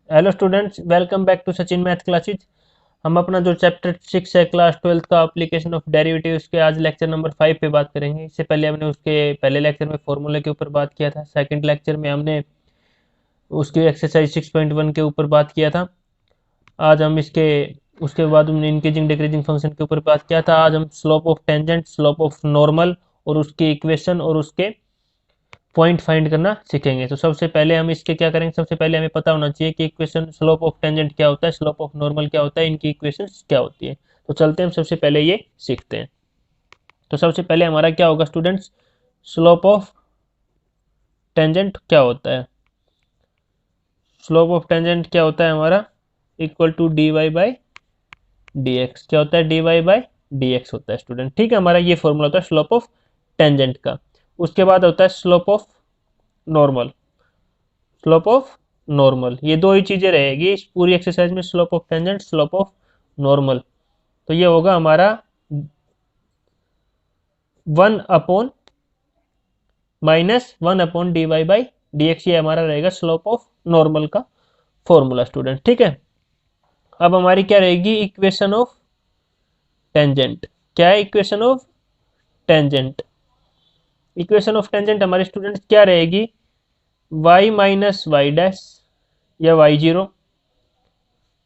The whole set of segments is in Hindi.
Hello students, welcome back to Sachin math classes. हम अपना जो चैप्टर 6 है क्लास 12 का एप्लीकेशन ऑफ डेरिवेटिव उसके आज लेक्चर नंबर 5 पे बात करेंगे। इससे पहले हमने उसके पहले लेक्चर में फॉर्मूले के ऊपर बात किया था। सेकंड लेक्चर में हमने उसकी एक्सरसाइज 6.1 के ऊपर बात किया था। आज हम इसके उसके बाद हमने इंक्रीजिंग डिक्रीजिंग फंक्शन के ऊपर बात किया था। आज हम slope of tangent, slope of normal और उसकी इक्वेशन और उसके पॉइंट फाइंड करना सीखेंगे। तो सबसे पहले हम इसके क्या करेंगे, सबसे पहले हमें पता होना चाहिए कि इक्वेशन स्लोप ऑफ टेंजेंट क्या होता है, स्लोप ऑफ नॉर्मल क्या होता है, इनकी इक्वेशंस क्या होती है। तो चलते हैं, हम सबसे पहले ये सीखते हैं। तो सबसे पहले हमारा क्या होगा स्टूडेंट्स, स्लोप ऑफ टेंजेंट क्या होता है। स्लोप ऑफ टेंजेंट क्या होता है हमारा, equal to d y by d x. क्या होता है, d y by d x होता है स्टूडेंट। ठीक है, हमारा ये फॉर्मूला होता है स्लोप ऑफ टेंजेंट का। उसके बाद होता है slope of normal. Slope of normal, ये दो ही चीजें रहेगी इस पूरी एक्सरसाइज में, slope of tangent, slope of normal. तो ये होगा हमारा 1/-1 d y by d x. ये हमारा रहेगा स्लोप ऑफ नॉर्मल का फॉर्मूला स्टूडेंट। ठीक है, अब हमारी क्या रहेगी, इक्वेशन ऑफ टेंजेंट। क्या है equation of tangent? Equation of tangent हमारे स्टूडेंट क्या रहेगी, y माइनस वाई डैश या y0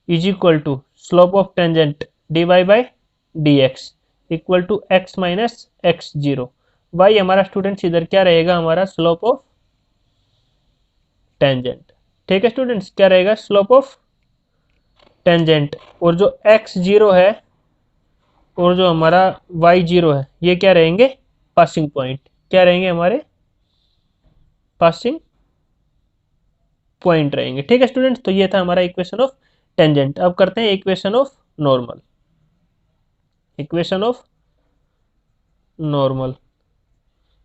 is equal to slope of tangent d y by d x equal to x minus x zero. Y हमारा स्टूडेंट्स इधर क्या रहेगा, हमारा स्लोप ऑफ टेंजेंट। ठीक है स्टूडेंट्स, क्या रहेगा, स्लोप ऑफ टेंजेंट। और जो एक्स जीरो है और जो हमारा वाई जीरो है, ये क्या रहेंगे, पासिंग पॉइंट। क्या रहेंगे, हमारे पासिंग पॉइंट रहेंगे। ठीक है स्टूडेंट्स, तो ये था हमारा इक्वेशन ऑफ टेंजेंट। अब करते हैं equation of normal. Equation of normal,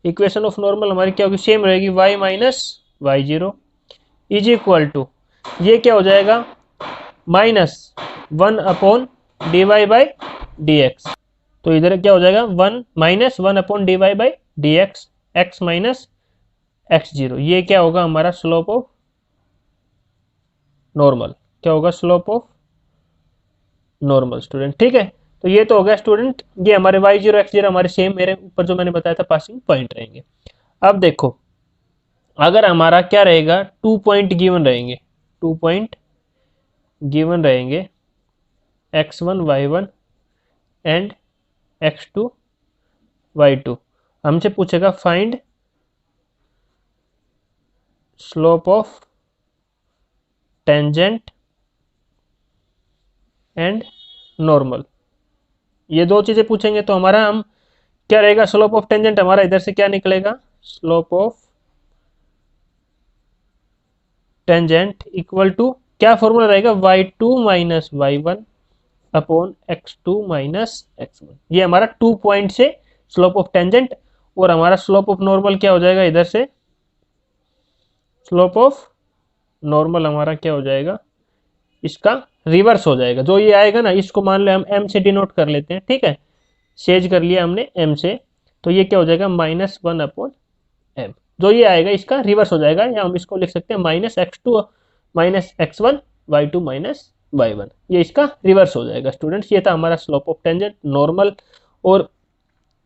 equation of normal हमारी क्या होगी, सेम रहेगी, y minus y zero is equal to, ये क्या हो जाएगा, -1/dy/dx। तो इधर क्या हो जाएगा, -1/dy/dx, x minus x zero. ये क्या होगा हमारा स्लोप ऑफ नॉर्मल। क्या होगा, स्लोप ऑफ नॉर्मल स्टूडेंट। ठीक है, तो ये तो हो गया स्टूडेंट, ये हमारे y0 x0 हमारे सेम, मेरे ऊपर जो मैंने बताया था पासिंग पॉइंट रहेंगे। अब देखो, अगर हमारा क्या रहेगा, 2 पॉइंट गिवन रहेंगे, 2 पॉइंट गिवन रहेंगे, x1 y1 and x2 y2। हमसे पूछेगा find slope of tangent and normal. ये दो चीजें पूछेंगे, तो हमारा हम क्या रहेगा, स्लोप ऑफ टेंजेंट हमारा इधर से क्या निकलेगा, slope of tangent equal to क्या फॉर्मूला रहेगा, y2 minus y1 upon x2 minus x1। ये हमारा 2 पॉइंट से स्लोप ऑफ टेंजेंट। और हमारा स्लोप ऑफ नॉर्मल क्या हो जाएगा, इधर से स्लोप ऑफ नॉर्मल हमारा क्या हो जाएगा, इसका रिवर्स हो जाएगा। जो ये आएगा ना, इसको मान लो हम m से डिनोट कर लेते हैं। ठीक है, चेंज कर लिया हमने m से, तो ये क्या हो जाएगा, -1/m। जो ये आएगा इसका रिवर्स हो जाएगा, या हम इसको लिख सकते हैं -x2 minus x1 y2 minus y1। ये इसका रिवर्स हो जाएगा स्टूडेंट्स। ये था हमारा स्लोप ऑफ टेंजेंट, नॉर्मल। और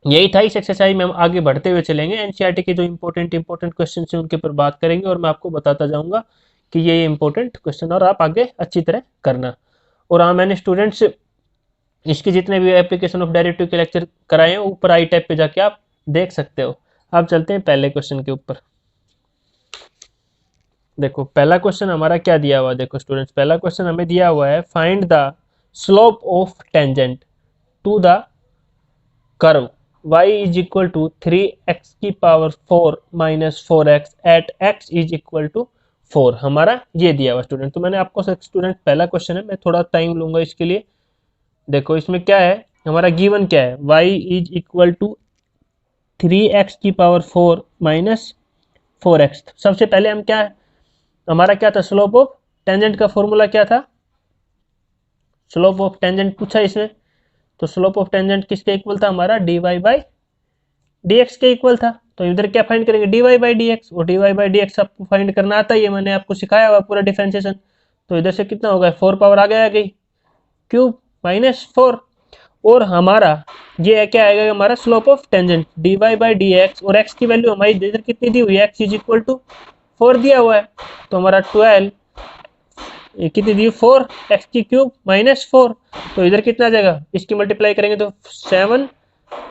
यही था इस एक्सरसाइज में। हम आगे बढ़ते हुए चलेंगे, एनसीईआरटी के जो इंपॉर्टेंट क्वेश्चन हैं उनके ऊपर बात करेंगे, और मैं आपको बताता जाऊंगा कि ये इंपॉर्टेंट क्वेश्चन, और आप आगे अच्छी तरह करना। और हाँ, मैंने स्टूडेंट्स इसके जितने भी एप्लीकेशन ऑफ डेरिवेटिव के लेक्चर कराए हैं, ऊपर आई टैब पे जाके आप देख सकते हो। अब चलते हैं पहले क्वेश्चन के ऊपर। देखो पहला क्वेश्चन हमारा क्या दिया हुआ है, देखो स्टूडेंट्स, पहला क्वेश्चन हमें दिया हुआ है, find the slope of tangent to the curve y is equal to 3x⁴ minus 4x at x is equal to 4। हमारा ये दिया हुआ स्टूडेंट। तो मैंने आपको स्टूडेंट, पहला क्वेश्चन है, मैं थोड़ा टाइम लूंगा इसके लिए। देखो इसमें क्या है, हमारा गिवन क्या है, y is equal to 3x⁴ minus 4x। सबसे पहले हम क्या, हमारा क्या था, स्लोप ऑफ टेंजेंट का फॉर्मूला क्या था, स्लोप ऑफ टेंजेंट पूछा इसमें। तो स्लोप ऑफ टेंजेंट किसके इक्वल था, हमारा dy बाई dx के इक्वल था। तो इधर क्या फाइंड करेंगे, dy बाई dx। और dy बाई dx आपको फाइंड करना आता है, ये मैंने आपको सिखाया हुआ पूरा डिफरेंशिएशन। तो इधर से कितना होगा, 4 पावर आ गई क्यूब माइनस 4। और हमारा ये क्या आएगा, हमारा slope of tangent dy by d x, और x की वैल्यू हमारी इधर कितनी दी हुई है, x इज इक्वल टू 4 दिया हुआ है। तो हमारा 12 कितनी दी, 4 x की क्यूब माइनस 4। तो इधर कितना आ जाएगा, इसकी मल्टीप्लाई करेंगे तो 7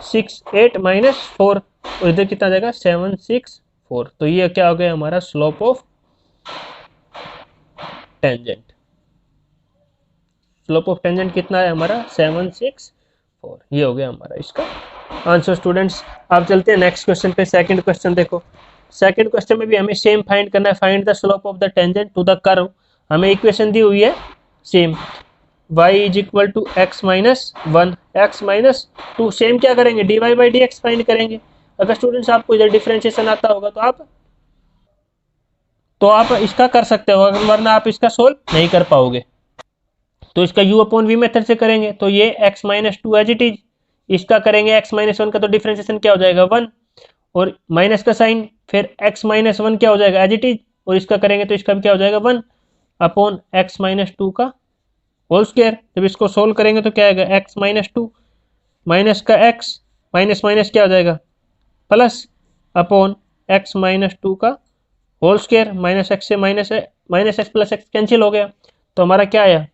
6 8 माइनस 4, और इधर कितना आ जाएगा 7 6 4। तो ये क्या हो गया हमारा slope of tangent. Slope of tangent कितना है हमारा 7 6 4। ये हो गया हमारा इसका आंसर स्टूडेंट्स। आप चलते हैं नेक्स्ट क्वेश्चन पे। सेकंड क्वेश्चन देखो, सेकंड क्वेश्चन में भी हमें सेम फाइंड करना है, find the slope of the tangent to the curve. हमें इक्वेशन दी हुई है same, y is equal to x minus 1 x minus 2। Same क्या करेंगे, dy by d x find करेंगे। अगर स्टूडेंट्स आपको इधर डिफरेंशिएशन आता होगा तो आप इसका कर सकते हो, वरना आप इसका सोल्व नहीं कर पाओगे। तो इसका u अपॉन वी मेथड से करेंगे तो ये x minus 2 as it is, इसका करेंगे x माइनस 1 का, तो डिफरेंशिएशन क्या हो जाएगा 1, और माइनस का साइन, फिर x माइनस 1 क्या हो जाएगा एज इट इज, और इसका करेंगे तो इसका भी क्या हो जाएगा 1 अपॉन x माइनस 2 का होल स्क्वायर। जब इसको सोल्व करेंगे तो क्या आएगा, x माइनस 2 माइनस का x, माइनस माइनस क्या हो जाएगा प्लस, अपॉन x माइनस 2 का होल स्क्वायर। माइनस एक्स से minus x plus x cancel हो गया, तो हमारा क्या आया,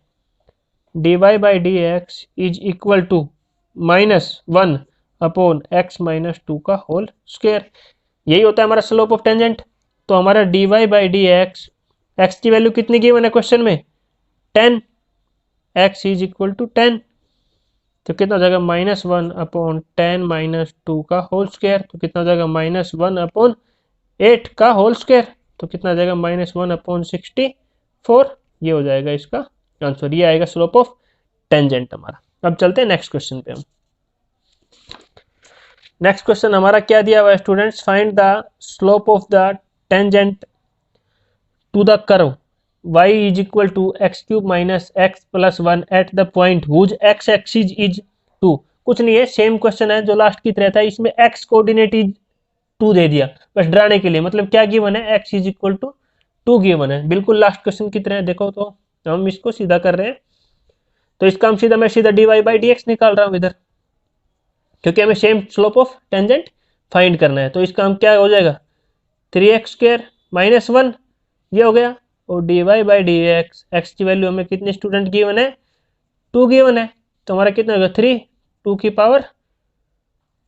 dy by d x is equal to minus 1 upon x minus 2 का होल स्क्वायर। यही होता है हमारा स्लोप ऑफ टेंजेंट। तो हमारा dy by d x, x की वैल्यू कितनी गिवन है क्वेश्चन में 10, x इज इक्वल टू 10, तो कितना हो जाएगा माइनस 1 अपॉन 10 माइनस 2 का होल स्क्वायर। तो कितना हो जाएगा माइनस 1 अपॉन 8 का होल स्क्वायर, तो कितना आ जाएगा माइनस 1 अपॉन 64। ये हो जाएगा इसका आंसर, ये आएगा स्लोप ऑफ टेंजेंट हमारा। अब चलते हैं नेक्स्ट क्वेश्चन पे हम। नेक्स्ट क्वेश्चन हमारा क्या दिया हुआ है students, find the slope of the tangent to the curve y is equal to x cube minus x plus 1 at the point whose x axis is 2। कुछ नहीं है, सेम क्वेश्चन है जो लास्ट की तरह था, इसमें x कोऑर्डिनेट इज 2 दे दिया बस डराने के लिए। मतलब क्या गिवन है, x is equal to 2 given है, बिल्कुल लास्ट क्वेश्चन की तरह। देखो तो हम इसको सीधा कर रहे हैं, तो इसका मैं सीधा dy बाई डी एक्स निकाल रहा हूं इधर, क्योंकि हमें same slope of tangent find करना है। तो इसका हम क्या हो जाएगा 3x स्क्वायर माइनस 1, ये हो गया, और dy by d x, x की वैल्यू हमें कितने स्टूडेंट गिवन है 2 गिवन है, तो हमारा कितना होगा 3, 2 की पावर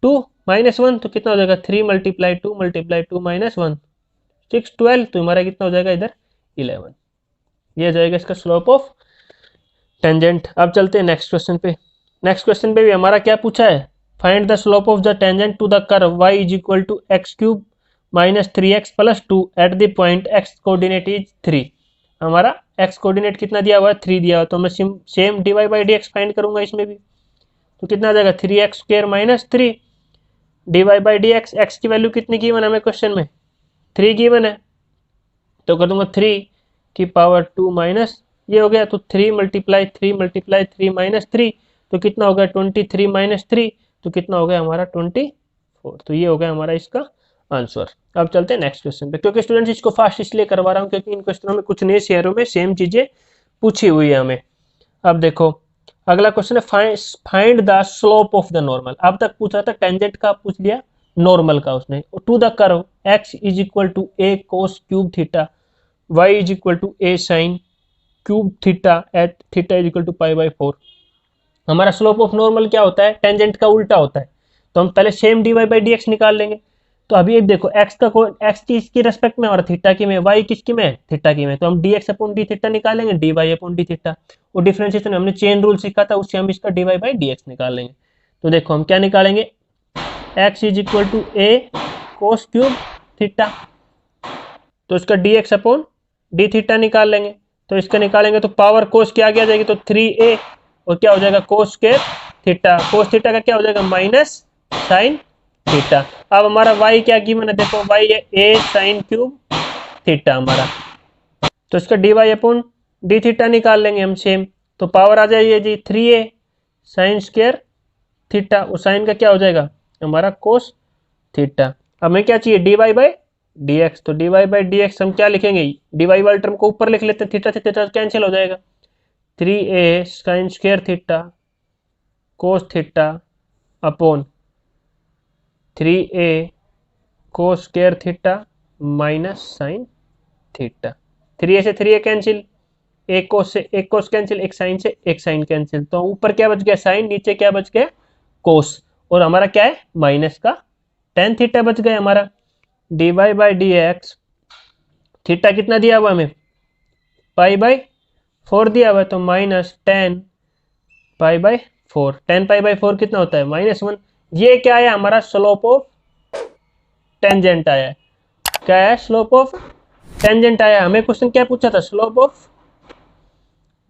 2 माइनस 1, तो कितना हो जाएगा 3 मल्टीप्लाई 2 माइनस 1 6 12, तो हमारा कितना हो जाएगा इधर 11। ये हो जाएगा इसका स्लोप ऑफ टेंजेंट। अब चलते हैं नेक्स्ट क्वेश्चन पे। नेक्स्ट क्वेश्चन पे भी हमारा क्या पूछा है, find the slope of the tangent to the curve y is equal to x cube minus 3x plus 2 at the point x coordinate is 3। हमारा x कोऑर्डिनेट कितना दिया हुआ है 3 दिया हुआ, तो मैं same dy by d x find करूंगा इसमें भी। तो कितना आ जाएगा 3x square minus 3 dy by d x, x की वैल्यू कितनी गिवन है हमें क्वेश्चन में 3 गिवन है, तो कर दूंगा 3 की पावर 2 माइनस, ये हो गया, तो 3 मल्टीप्लाई 3 माइनस 3, तो कितना हो गया 23 माइनस 3, तो कितना हो गया हमारा 24। तो ये हो गया हमारा इसका आंसर। अब चलते हैं नेक्स्ट क्वेश्चन पे, क्योंकि स्टूडेंट्स इसको फास्ट इसलिए करवा रहा हूँ क्योंकि इन क्वेश्चनों में कुछ नए शेयरों में सेम चीजें पूछी हुई है हमें। अब देखो अगला क्वेश्चन है find the slope of the normal. अब तक पूछा था टेंजेंट का, पूछ लिया नॉर्मल का उसने। To the curve x is equal to a cos cube theta, y is equal to a sin cube theta at theta is equal to pi by 4। हमारा स्लोप ऑफ नॉर्मल क्या होता है, टेंजेंट का उल्टा होता है। तो हम पहले same dy by d x निकाल लेंगे। तो अभी एक देखो x का x की रेस्पेक्ट में और थीटा की में, y किसकी में थीटा की में, तो हम dx अपॉन डी थीटा निकालेंगे, dy अपॉन डी थीटा। और डिफरेंशिएशन हमने चेन रूल सीखा था, उससे हम इसका dy बाई डी एक्स निकाल लेंगे। तो देखो हम क्या निकालेंगे, x is equal to a cos cube theta, तो इसका dx अपॉन डी थीटा निकाल लेंगे। तो इसका निकालेंगे तो पावर कोस की आगे आ जाएगी, तो 3a, और क्या हो जाएगा कोस स्क्वायर थीटा, कोस थीटा का क्या हो जाएगा माइनस साइन थीटा। अब हमारा y क्या गिवन है, देखो y है a साइन क्यूब थीटा हमारा, तो इसका dy अपॉन डी थीटा निकाल लेंगे हम सेम। तो पावर आ जाएगी जी 3a साइन स्क्वायर थीटा, और साइन का क्या हो जाएगा हमारा कोस थीटा। हमें क्या चाहिए dy बाई dx, तो dy बाई डी एक्स हम क्या लिखेंगे, dy वाले टर्म को ऊपर लिख लेते हैं, थीटा से थीटा कैंसिल हो जाएगा, 3a sine square theta cos theta upon 3a कोस square theta minus sine theta. 3a से 3a कैंसिल, एक कोस से एक कोस कैंसिल, एक साइन से एक साइन कैंसिल, तो ऊपर क्या बच गया साइन, नीचे क्या बच गया कोस, और हमारा क्या है माइनस का टेन थीटा बच गया हमारा। dy by d x, theta कितना दिया हुआ हमें, पाई बाई 4 दिया हुआ है, तो minus ten pi by 4, ten pi by 4 कितना होता है -1। ये क्या है हमारा स्लोप ऑफ टेंजेंट आया है, क्या है स्लोप ऑफ टेंजेंट आया। हमें क्वेश्चन क्या पूछा था, स्लोप ऑफ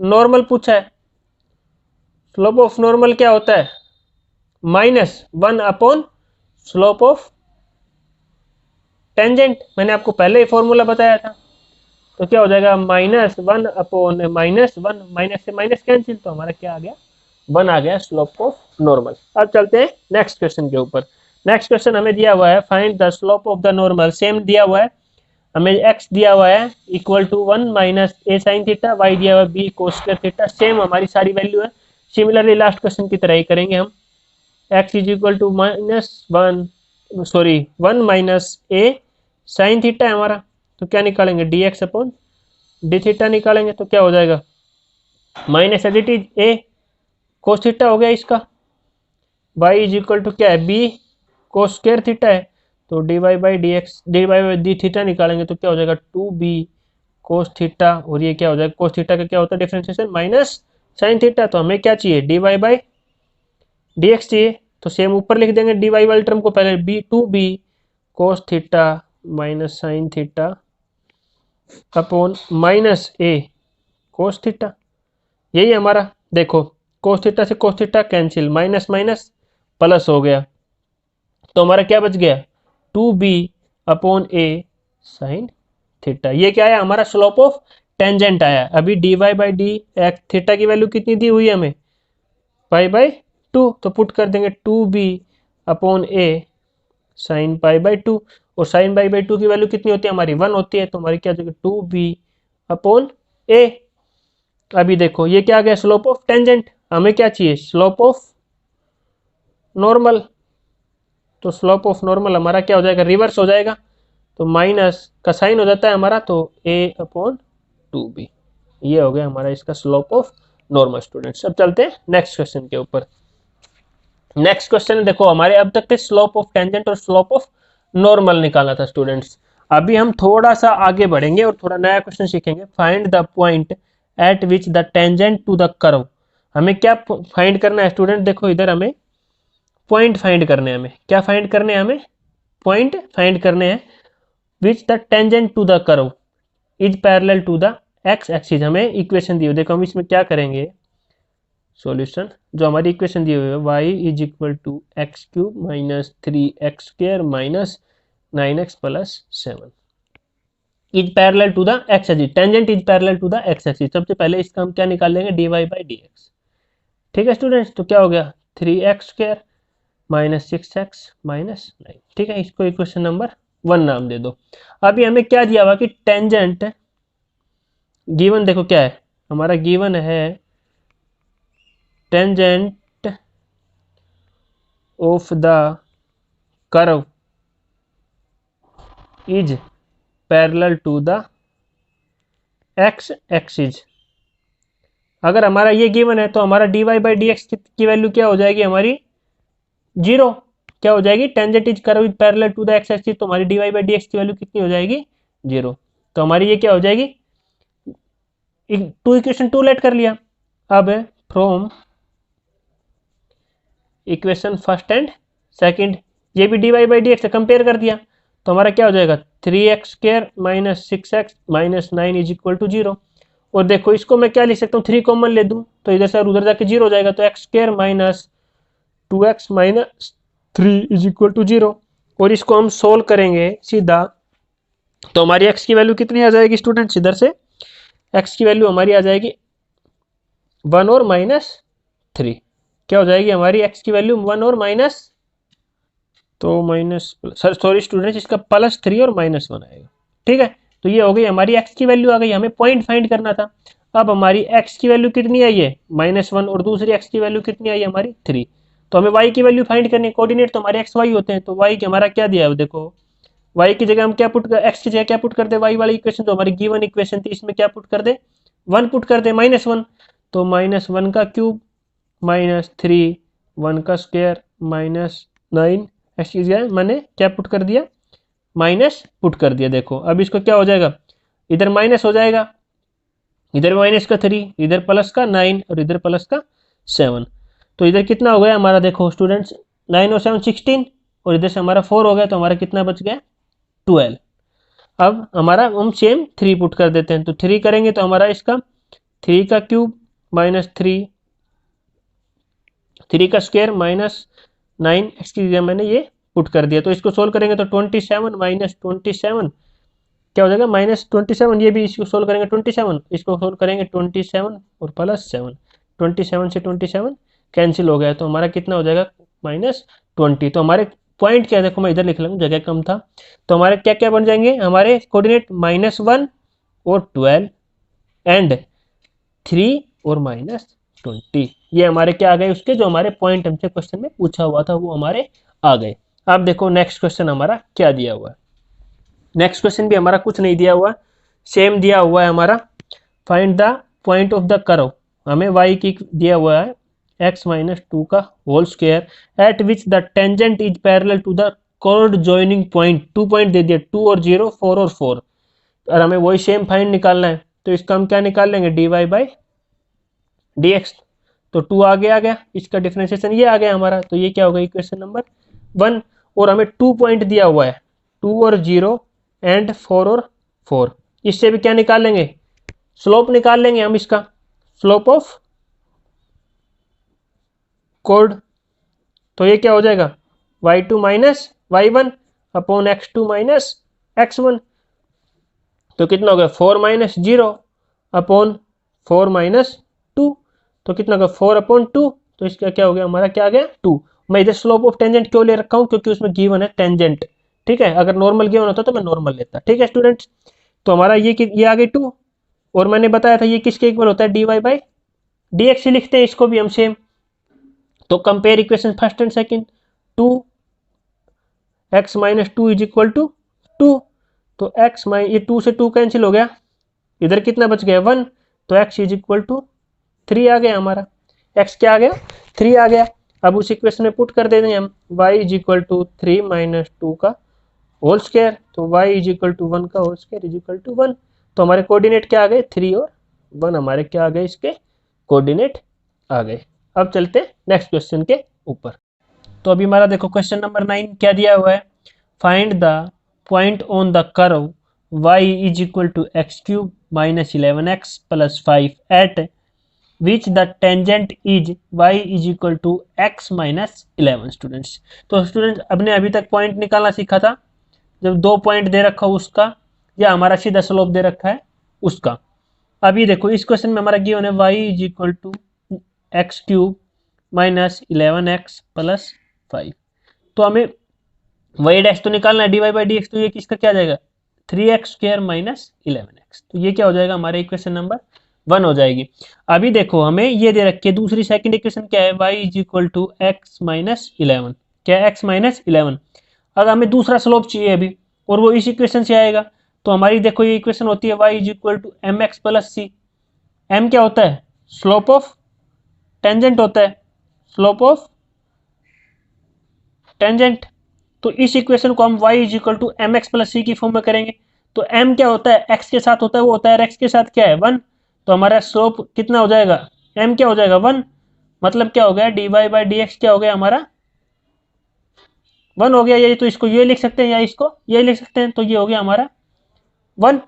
नॉर्मल पूछा है। स्लोप ऑफ नॉर्मल क्या होता है, -1 अपॉन स्लोप ऑफ टेंजेंट, मैंने आपको पहले ही फॉर्मूला बताया था। तो क्या हो जाएगा -1 अपॉन -1, माइनस से माइनस कैंसिल, तो हमारा क्या आ गया 1 आ गया स्लोप ऑफ नॉर्मल। अब चलते हैं नेक्स्ट क्वेश्चन के ऊपर। नेक्स्ट क्वेश्चन हमें दिया हुआ है find the slope of the normal, same दिया हुआ है हमें, x दिया हुआ है equal to 1 minus a sine theta, y दिया हुआ है b cos square theta, same हमारी सारी वैल्यू है। सिमिलरली लास्ट क्वेश्चन की तरह ही करेंगे हम, x is equal to one minus a sine theta है हमारा, तो क्या निकालेंगे dx अपॉन डी थीटा निकालेंगे, तो क्या हो जाएगा minus as it is a cos theta हो गया इसका, y इज इक्वल टू क्या है b कोस स्क्वायर थीटा है, तो dy by d x, d y by d theta निकालेंगे, तो क्या हो जाएगा 2b कोस थीटा, और ये क्या हो जाएगा कोस थीटा का क्या होता है डिफरेंशिएशन माइनस साइन थीटा। तो हमें क्या चाहिए dy बाई डी एक्स चाहिए, तो सेम ऊपर लिख देंगे dy वाले टर्म को पहले, b 2b cos theta minus sine theta upon minus A cos theta. यही हमारा देखो कोस थीटा से cos theta cancel, minus minus plus हो गया, तो हमारा क्या बच गया 2b अपॉन ए साइन थीटा। ये क्या है हमारा स्लोप ऑफ टेंजेंट आया। अभी dy by d x theta की वैल्यू कितनी दी हुई है हमें पाई बाई 2, तो पुट कर देंगे 2b upon A sine pi by 2, और साइन पाई बाई 2 की वैल्यू कितनी होती है हमारी 1 होती है, तो हमारी क्या हो 2b अपॉन ए। अभी देखो ये क्या आ गया स्लोप ऑफ टेंजेंट, हमें क्या चाहिए स्लोप ऑफ नॉर्मल, तो स्लोप ऑफ नॉर्मल हमारा क्या हो जाएगा रिवर्स हो जाएगा, तो माइनस का साइन हो जाता है हमारा, तो a अपॉन 2b, ये हो गया हमारा इसका स्लोप ऑफ नॉर्मल। स्टूडेंट्स अब चलते हैं नेक्स्ट क्वेश्चन के ऊपर। नेक्स्ट क्वेश्चन देखो हमारे अब तक के स्लोप ऑफ टेंजेंट और स्लोप ऑफ नॉर्मल निकालना था स्टूडेंट्स। अभी हम थोड़ा सा आगे बढ़ेंगे और थोड़ा नया क्वेश्चन सीखेंगे, find the point at which the tangent to the curve. हमें क्या फाइंड करना है स्टूडेंट, देखो इधर हमें पॉइंट फाइंड करने हैं, हमें क्या फाइंड करने हैं, हमें पॉइंट फाइंड करने हैं which the tangent to the curve is parallel to the x axis. हमें इक्वेशन दी हुई, देखो हम इसमें क्या करेंगे सॉल्यूशन, जो हमारी इक्वेशन दी हुई है y is equal to x cube minus 3x square minus 9x plus 7 is parallel to the x axis, tangent is parallel to the x axis. सबसे पहले इसका हम क्या निकाल लेंगे dy बाई डी एक्स, ठीक है स्टूडेंट्स, तो क्या हो गया 3x square minus 6x minus 9, ठीक है, इसको इक्वेशन नंबर 1 नाम दे दो। अभी हमें क्या दिया हुआ कि टेंजेंट गिवन, देखो क्या है हमारा गिवन है tangent of the curve is parallel to the x axis. अगर हमारा ये गिवन है तो हमारा dy बाई डी एक्स की वैल्यू क्या हो जाएगी हमारी 0, क्या हो जाएगी tangent is curve is parallel to the x axis, तो हमारी dy बाई डी एक्स की वैल्यू कितनी हो जाएगी 0, तो हमारी ये क्या हो जाएगी टू इक्वेशन टू लेट कर लिया। अब from equation first and second, ये भी dy बाई डी एक्स से कंपेयर कर दिया, तो हमारा क्या हो जाएगा 3x square minus 6x minus 9 is equal to 0। और देखो इसको मैं क्या लिख सकता हूँ 3 कॉमन ले दूं तो इधर से उधर जाके 0 हो जाएगा, तो x square minus 2x minus 3 is equal to 0। और इसको हम सोल्व करेंगे सीधा, तो हमारी x की वैल्यू कितनी आ जाएगी स्टूडेंट्स, इधर से x की वैल्यू हमारी आ जाएगी 1 और माइनस 3, क्या हो जाएगी हमारी x की वैल्यू 1 और माइनस तो माइनस, सर सॉरी स्टूडेंट्स, इसका +3 और -1 आएगा। ठीक है, तो ये हो गई हमारी x की वैल्यू आ गई, हमें पॉइंट फाइंड करना था। अब हमारी x की वैल्यू कितनी आई है -1, और दूसरी x की वैल्यू कितनी आई है हमारी 3। तो हमें y की वैल्यू फाइंड करनी है, कोऑर्डिनेट तो हमारे x y होते हैं, तो y की हमारा क्या दिया है देखो, y की जगह हम क्या पुट कर, x की जगह क्या पुट कर दे, y वाली इक्वेशन तो हमारी गिवन इक्वेशन थी, इसमें क्या पुट कर दे 1 पुट कर दे -1, तो -1 का क्यूब -3 1 का स्क्वायर -9 x की जगह मैंने क्या पुट कर दिया, माइनस पुट कर दिया। देखो अब इसको क्या हो जाएगा, इधर माइनस हो जाएगा, इधर माइनस का 3, इधर प्लस का 9 और इधर प्लस का 7। तो इधर कितना हो गया हमारा, देखो स्टूडेंट्स 9 और 7 16, और इधर से हमारा 4 हो गया, तो हमारा कितना बच गया 12। अब हमारा हम सेम 3 पुट कर देते हैं, तो 3 करेंगे तो हमारा इसका 3 का क्यूब -3, 3 का स्क्वायर -9 x की जगह मैंने ये पुट कर दिया। तो इसको सोल्व करेंगे तो 27 -27 क्या हो जाएगा -27, ये भी इसको सोल्व करेंगे 27, इसको सोल्व करेंगे 27 और +7, 27 से 27 कैंसिल हो गया, तो हमारा कितना हो जाएगा -20। तो हमारे पॉइंट क्या है, देखो मैं इधर लिख लूँ, जगह कम था, तो हमारे क्या क्या बन जाएंगे हमारे कोऑर्डिनेट -1 और 12 एंड 3 और -20। ये हमारे क्या आ गए, उसके जो हमारे पॉइंट हमसे क्वेश्चन में पूछा हुआ था वो हमारे आ गए। अब देखो नेक्स्ट क्वेश्चन हमारा क्या दिया हुआ है। नेक्स्ट क्वेश्चन भी हमारा कुछ नहीं दिया हुआ, सेम दिया हुआ है हमारा, find the point of the curve. हमें y की दिया हुआ है x - 2 का whole square at which the tangent is parallel to the chord joining point. 2 point दे दिया, 2 और 0, 4 और 4, और हमें वही सेम फाइंड निकालना है। तो इसका हम क्या निकाल लेंगे, dy/dx। तो 2 आगे आ गया, इसका डिफरेंशिएशन ये आ गया हमारा, तो ये क्या होगा इक्वेशन नंबर 1। और हमें 2 पॉइंट दिया हुआ है, 2 और 0 एंड 4 और 4, इससे भी क्या निकाल लेंगे, स्लोप निकाल लेंगे हम इसका, स्लोप ऑफ कॉर्ड। तो ये क्या हो जाएगा y2 - y1 upon x2 - x1। तो कितना हो गया 4 - 0 अपॉन 4 - 2, तो कितना होगा 4/2। तो इसका क्या हो गया हमारा, क्या आ गया 2। मैं इधर स्लोप ऑफ टेंजेंट क्यों ले रखा हूं, क्योंकि उसमें गिवन है टेंजेंट। ठीक है, अगर नॉर्मल गिवन होता तो मैं नॉर्मल लेता। ठीक है स्टूडेंट्स, तो हमारा ये आ गई 2, और मैंने बताया था ये किसके इक्वल होता है, dy/dx ही लिखते हैं इसको भी हम सेम। तो compare equation first and second, 2x - 2 is equal to 2। तो ये 2 से 2 कैंसिल हो गया, इधर कितना बच गया 1, तो x इज इक्वल टू 3 आ गया हमारा, x क्या आ गया 3 आ गया। अब उस इक्वेशन में पुट कर देंगे हम y इज इक्वल टू 3 - 2 का होल स्क्वायर, तो y इज इक्वल टू 1 का whole square is equal to 1। तो हमारे कोऑर्डिनेट क्या आ गए 3 और 1, हमारे क्या आ गए इसके कोऑर्डिनेट आ गए। अब चलते हैं नेक्स्ट क्वेश्चन के ऊपर। तो अभी हमारा देखो क्वेश्चन नंबर 9 क्या दिया हुआ है, find the point on the curve y is equal to x³ - 11x + 5 at which the tangent is y is equal to x - 11। Students, तो स्टूडेंट्स अपने अभी तक पॉइंट निकालना सीखा था, जब 2 पॉइंट दे रखा हो उसका, या हमारा सीधा स्लोप दे रखा है उसका। अभी देखो इस क्वेश्चन में हमारा गिवन है y is equal to x³ - 11x + 5। तो हमें y डैश तो निकालना है, dy/dx, तो ये किसका क्या आ जाएगा 3x² - 11x। तो ये क्या हो जाएगा हमारे इक्वेशन नंबर 1 हो जाएगी। अभी देखो हमें ये दे रखी है दूसरी सेकंड इक्वेशन क्या है, y is equal to x - 11, क्या है x - 11। अगर हमें दूसरा स्लोप चाहिए अभी, और वो इस इक्वेशन से आएगा, तो हमारी देखो ये इक्वेशन होती है y is equal to mx + c। m क्या होता है, स्लोप ऑफ टेंजेंट होता है, स्लोप ऑफ टेंजेंट। तो इस इक्वेशन को हम y is equal to mx + c की फॉर्म में करेंगे। तो m क्या होता है, x के साथ होता है, वो होता है x के साथ क्या है 1। तो हमारा स्लोप कितना हो जाएगा, m क्या हो जाएगा 1, मतलब क्या हो गया dy/dx क्या हो गया हमारा 1 हो गया। ये तो इसको ये लिख सकते हैं या इसको ये लिख सकते हैं, तो ये हो गया हमारा 1।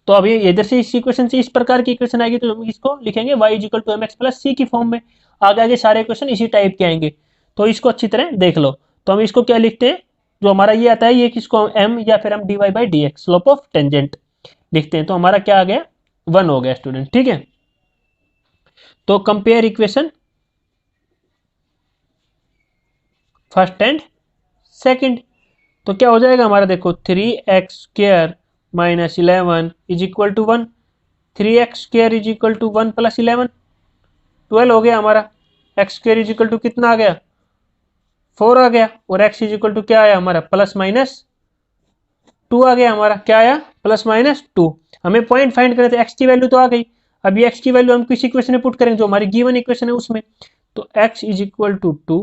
तो अब ये इधर से इस इक्वेशन से इस प्रकार की इक्वेशन आएगी, तो हम इसको लिखेंगे y is equal to mx + c की फॉर्म में। आगे आगे सारे इक्वेशन इसी टाइप के आएंगे, तो इसको अच्छी तरह देख लो। तो हम इसको क्या लिखते हैं, जो हमारा ये आता है ये किसको m, या फिर हम dy/dx स्लोप ऑफ टेंजेंट लिखते हैं। तो हमारा क्या आ गया 1 हो गया स्टूडेंट। ठीक है, तो compare equation first and second. तो क्या हो जाएगा हमारा, देखो 3x² minus 11 is equal to 1। 3x² is equal to 1 plus 11, 12 हो गया हमारा। x² इज इक्वल टू कितना आ गया, 4 आ गया। और x इज इक्वल टू क्या आया हमारा, प्लस माइनस 2 आ गया हमारा। क्या आया, प्लस माइनस 2। हमें पॉइंट फाइंड करने थे, x की वैल्यू तो आ गई। अब ये x की वैल्यू हम किस इक्वेशन में पुट करेंगे, जो हमारी गिवन इक्वेशन है उसमें। तो x इज इक्वल टू 2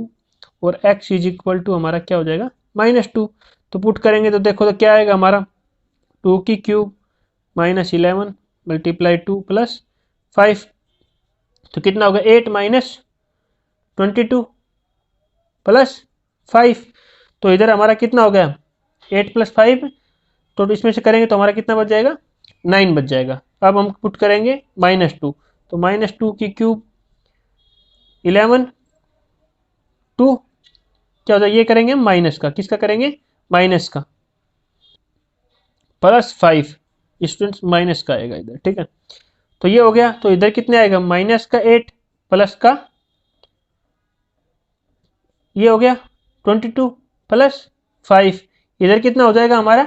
और x इज इक्वल टू हमारा क्या हो जाएगा, -2। तो पुट करेंगे तो देखो तो क्या आएगा हमारा, 2³ माइनस 11 मल्टीप्लाई 2 प्लस 5। तो कितना होगा, 8 माइनस 22 प्लस 5। तो इधर हमारा कितना हो गया, 8 प्लस 5। तो इसमें से करेंगे तो हमारा कितना बच जाएगा, 9 बच जाएगा। अब हम पुट करेंगे -2। तो -2³ 11 2 क्या होता है, ये करेंगे माइनस का, किसका करेंगे, माइनस का, प्लस 5 स्टूडेंट्स माइनस का आएगा इधर, ठीक है। तो ये हो गया। तो इधर कितने आएगा, माइनस का 8 प्लस का ये हो गया 22 प्लस 5। इधर कितना हो जाएगा हमारा,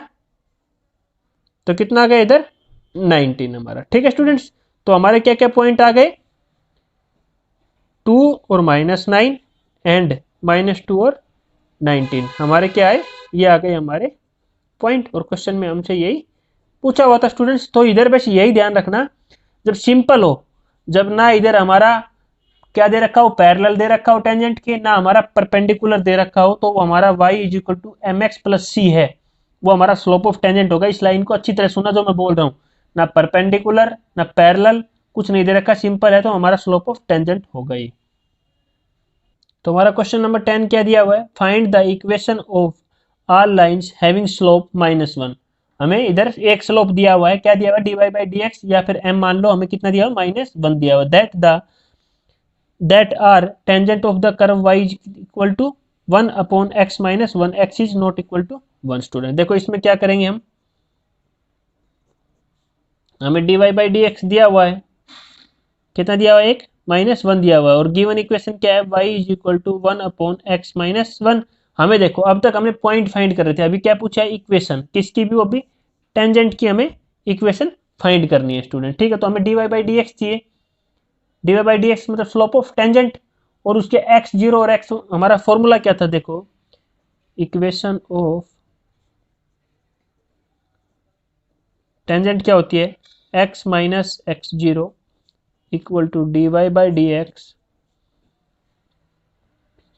तो कितना आ गया इधर 19 हमारा, ठीक है स्टूडेंट्स। तो हमारे क्या क्या पॉइंट आ गए, 2 और -9 एंड -2 और 19 हमारे क्या आए, ये आ गए हमारे पॉइंट। और क्वेश्चन में हमसे यही पूछा हुआ था स्टूडेंट्स। तो इधर बस यही ध्यान रखना, जब सिंपल हो, जब ना इधर हमारा क्या दे रखा हो, पैरेलल दे रखा हो टेंजेंट के, ना हमारा परपेंडिकुलर दे रखा हो, तो वो हमारा y is equal to mx plus c है, वो हमारा स्लोप ऑफ टेंजेंट होगा। इस लाइन को अच्छी तरह सुना जो मैं बोल रहा हूँ, ना परपेंडिकुलर ना पैरेलल, कुछ नहीं दे रखा, सिंपल है, तो हमारा स्लोप ऑफ टेंजेंट होगा ये। तो हमारा क्वेश्चन नंबर 10 क्या दिया हुआ है, find the equation of all lines having slope -1। हमें इधर एक स्लोप दिया हुआ है, क्या दिया हुआ है, dy/dx, या फिर m मान लो, हमें कितना दिया हुआ, -1 दिया हुआ है। that are tangent of the curve y is equal to 1 upon x minus 1, x is not equal to 1 student. देखो इसमें क्या करेंगे हम, हमें dy/dx दिया हुआ है, कितना दिया हुआ है, एक -1 दिया हुआ है। और गिवन इक्वेशन क्या है, y is equal to 1 upon x minus 1। हमें देखो अब तक हमने पॉइंट फाइंड कर रहे थे, अभी क्या पूछा है, इक्वेशन किसकी भी, वो भी टेंजेंट की हमें इक्वेशन फाइंड करनी है स्टूडेंट, ठीक है। तो हमें dy/dx चाहिए, dy/dx मतलब स्लोप ऑफ टेंजेंट, और उसके x0 और x हमारा फॉर्मूला क्या था, देखो इक्वेशन ऑफ टेंजेंट क्या होती है, x minus x0 equal to dy/dx,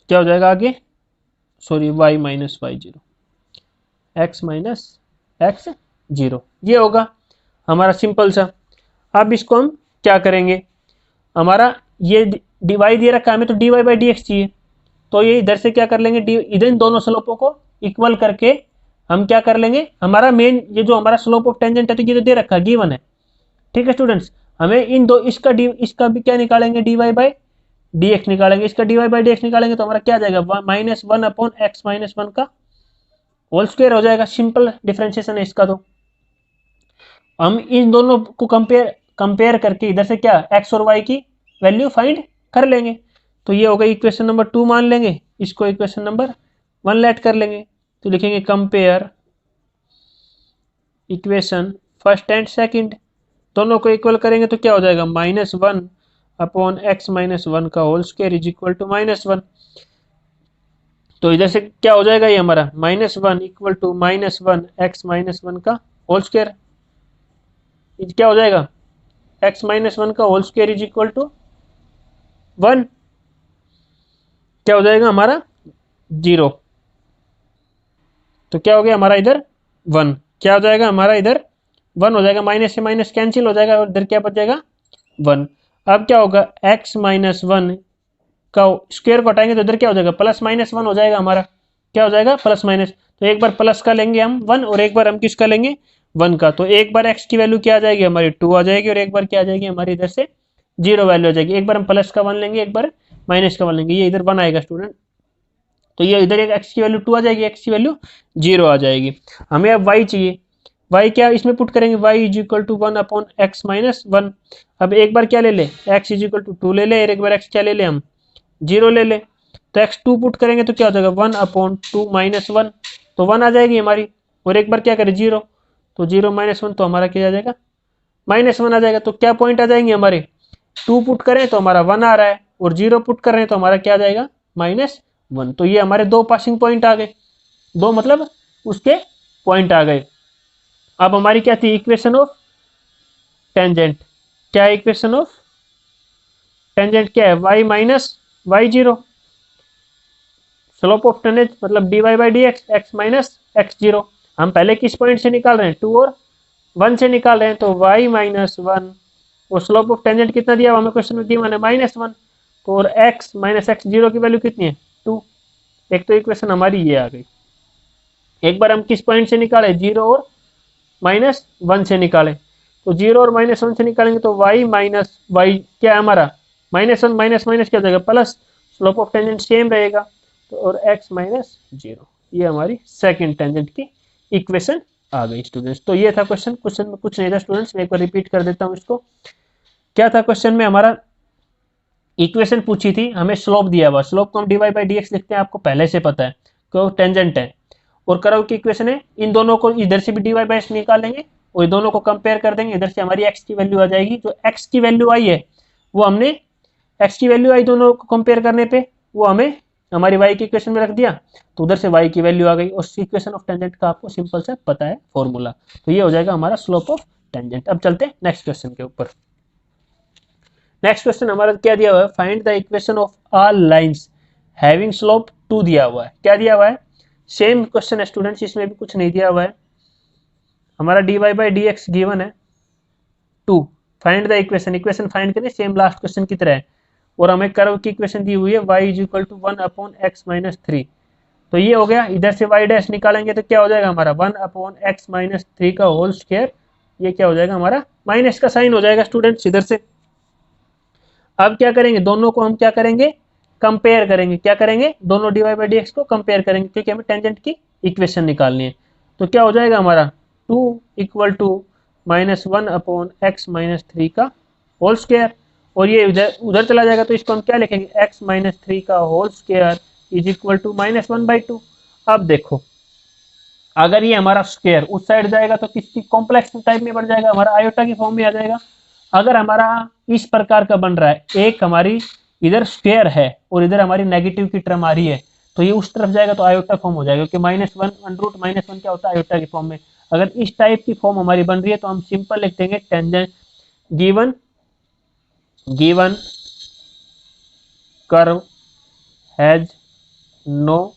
क्या हो जाएगा आगे, sorry y minus y0, x minus x0, ये होगा हमारा सिंपल सा। अब इसको हम क्या करेंगे, हमारा ये dy दे रखा है हमें, तो dy/dx चाहिए। तो ये इधर से क्या कर लेंगे, इधर इन दोनों स्लोपों को इक्वल करके हम क्या कर लेंगे, हमारा मेन ये जो हमारा स्लोप ऑफ टेंजेंट है, तो ये तो दे रखा है, गिवन है, ठीक है स्टूडेंट्स। हमें इन दो इसका भी क्या निकालेंगे, dy/dx निकालेंगे, इसका dy/dx निकालेंगे तो हमारा क्या आ जाएगा, -1 अपॉन x माइनस 1 का होल स्क्वायर हो जाएगा। सिंपल डिफरेंशिएशन है इसका। तो हम इन दोनों को कंपेयर करके इधर से क्या x और y की वैल्यू फाइंड कर लेंगे। तो ये होगा इक्वेशन नंबर 2 मान लेंगे, इसको इक्वेशन नंबर 1 लेट कर लेंगे। तो लिखेंगे compare equation first and second, दोनों को इक्वल करेंगे तो क्या हो जाएगा, -1 अपॉन x माइनस 1 का whole square is equal to -1। तो इधर से क्या हो जाएगा, ये हमारा -1 इक्वल टू -1 x माइनस 1 का होल स्क्वायर, क्या हो जाएगा, x माइनस 1 का whole square is equal to 1, क्या हो जाएगा हमारा 0। तो क्या हो गया हमारा इधर 1, क्या हो जाएगा हमारा इधर 1 हो जाएगा, माइनस से माइनस कैंसिल हो जाएगा, और इधर क्या बच जाएगा 1। अब क्या होगा, x माइनस 1 का स्क्वायर को हटाएंगे तो इधर क्या हो जाएगा, +-1 हो जाएगा हमारा, क्या हो जाएगा +-। तो एक बार प्लस का लेंगे हम 1, और एक बार हम किसका लेंगे 1 का। तो एक बार x की वैल्यू क्या आ जाएगी हमारी 2 आ जाएगी, और एक बार क्या आ जाएगी हमारी इधर से 0 वैल्यू आ जाएगी। एक बार हम प्लस का 1 लेंगे, एक बार माइनस का 1 लेंगे, ये इधर 1 आएगा स्टूडेंट। तो ये इधर एक x की वैल्यू 2 आ जाएगी, x की वैल्यू 0 आ जाएगी। हमें अब y चाहिए, y क्या इसमें पुट करेंगे, y is equal to 1 upon x minus 1। अब एक बार क्या ले ले, x इज इक्वल टू 2 ले ले, एक बार x क्या ले ले हम 0 ले ले। तो x2 पुट करेंगे तो क्या हो जाएगा 1/2 माइनस 1, तो 1 आ जाएगी हमारी। और एक बार क्या करें 0, तो 0 माइनस 1 तो हमारा क्या आ जाएगा -1 आ जाएगा। तो क्या पॉइंट आ जाएंगे हमारे, 2 पुट करें तो हमारा 1 आ रहा है, और 0 पुट कर रहे हैं तो हमारा क्या आ जाएगा -1। तो ये हमारे दो पासिंग पॉइंट आ गए, दो मतलब उसके पॉइंट आ गए। अब हमारी क्या थी इक्वेशन ऑफ टेंजेंट, क्या है इक्वेशन ऑफ टेंजेंट, क्या है y minus y0, slope of tangent मतलब dy by d x, x minus x0। हम पहले किस पॉइंट से निकाल रहे हैं 2 और 1 से निकाल रहे हैं, तो y माइनस 1 और स्लोप ऑफ टेंजेंट कितना दिया हुआ हमें क्वेश्चन में दिया मैंने -1, तो और x माइनस x0 की वैल्यू कितनी है 2। एक तो इक्वेशन हमारी ये आ गई। एक बार हम किस पॉइंट से निकाले 0 और -1 से निकाले, तो 0 और -1 से निकालेंगे तो y माइनस वाई क्या है हमारा -1 माइनस माइनस क्या हो जाएगा plus, slope of tangent same रहेगा, तो और x माइनस 0, ये हमारी सेकंड टेंजेंट की इक्वेशन आ गई स्टूडेंट्स। तो ये था क्वेश्चन, क्वेश्चन में कुछ नहीं था स्टूडेंट्स, मैं एक बार रिपीट कर देता हूँ इसको। क्या था क्वेश्चन में हमारा, इक्वेशन पूछी थी, हमें स्लोप दिया हुआ, स्लोप को हम dy बाई डी एक्स लिखते हैं, आपको पहले से पता है क्यों टेंजेंट है, और कर्व की इक्वेशन है, इन दोनों को इधर से भी dy बाई एक्स निकालेंगे और दोनों को कंपेयर कर देंगे, इधर से हमारी x की वैल्यू आ जाएगी, जो x की वैल्यू आई है वो हमने x की वैल्यू आई दोनों को कंपेयर करने पे वो हमें हमारी y की इक्वेशन में रख दिया, तो उधर से y की वैल्यू आ गई, और इक्वेशन ऑफ टेंजेंट का आपको सिंपल से पता है फॉर्मूला, तो ये हो जाएगा हमारा स्लोप ऑफ टेंजेंट। अब चलते हैं नेक्स्ट क्वेश्चन के ऊपर। नेक्स्ट क्वेश्चन हमारा क्या दिया हुआ है, find the equation of all lines having slope 2 दिया हुआ है। क्या दिया हुआ है, सेम क्वेश्चन है स्टूडेंट्स, इसमें भी कुछ नहीं दिया हुआ है, हमारा dy by d x given है 2, find the equation, equation find करें सेम लास्ट क्वेश्चन की तरह है, और हमें कर्व की इक्वेशन दी हुई है y is equal to 1/x-3। तो ये हो गया, इधर से y डैश निकालेंगे तो क्या हो जाएगा हमारा 1/x-3 का होल स्क्वायर, ये क्या हो जाएगा हमारा माइनस का साइन हो जाएगा स्टूडेंट्स इधर से। अब क्या करेंगे, दोनों को हम क्या करेंगे कंपेयर करेंगे, क्या करेंगे दोनों dy बाई डी एक्स को कंपेयर करेंगे, क्योंकि हमें टेंजेंट की इक्वेशन निकालनी है। तो क्या हो जाएगा हमारा 2 इक्वल टू -1/x-3 का होल स्क्वायर, और ये उधर चला जाएगा तो इसको हम क्या लिखेंगे x-3 का whole square is equal to -1/2। अब देखो अगर ये हमारा स्क्वायर उस साइड जाएगा तो किसकी कॉम्प्लेक्स टाइप में बन जाएगा, हमारा आयोटा की फॉर्म में आ जाएगा। अगर हमारा इस प्रकार का बन रहा है, एक हमारी इधर स्क्वायर है और इधर हमारी नेगेटिव की टर्म आ रही है, तो ये उस तरफ जाएगा तो आयोटा फॉर्म हो जाएगा, क्योंकि -1 क्या होता है आयोटा की फॉर्म में। अगर इस टाइप की फॉर्म हमारी बन रही है तो हम सिंपल लिख देंगे tangent given curve has no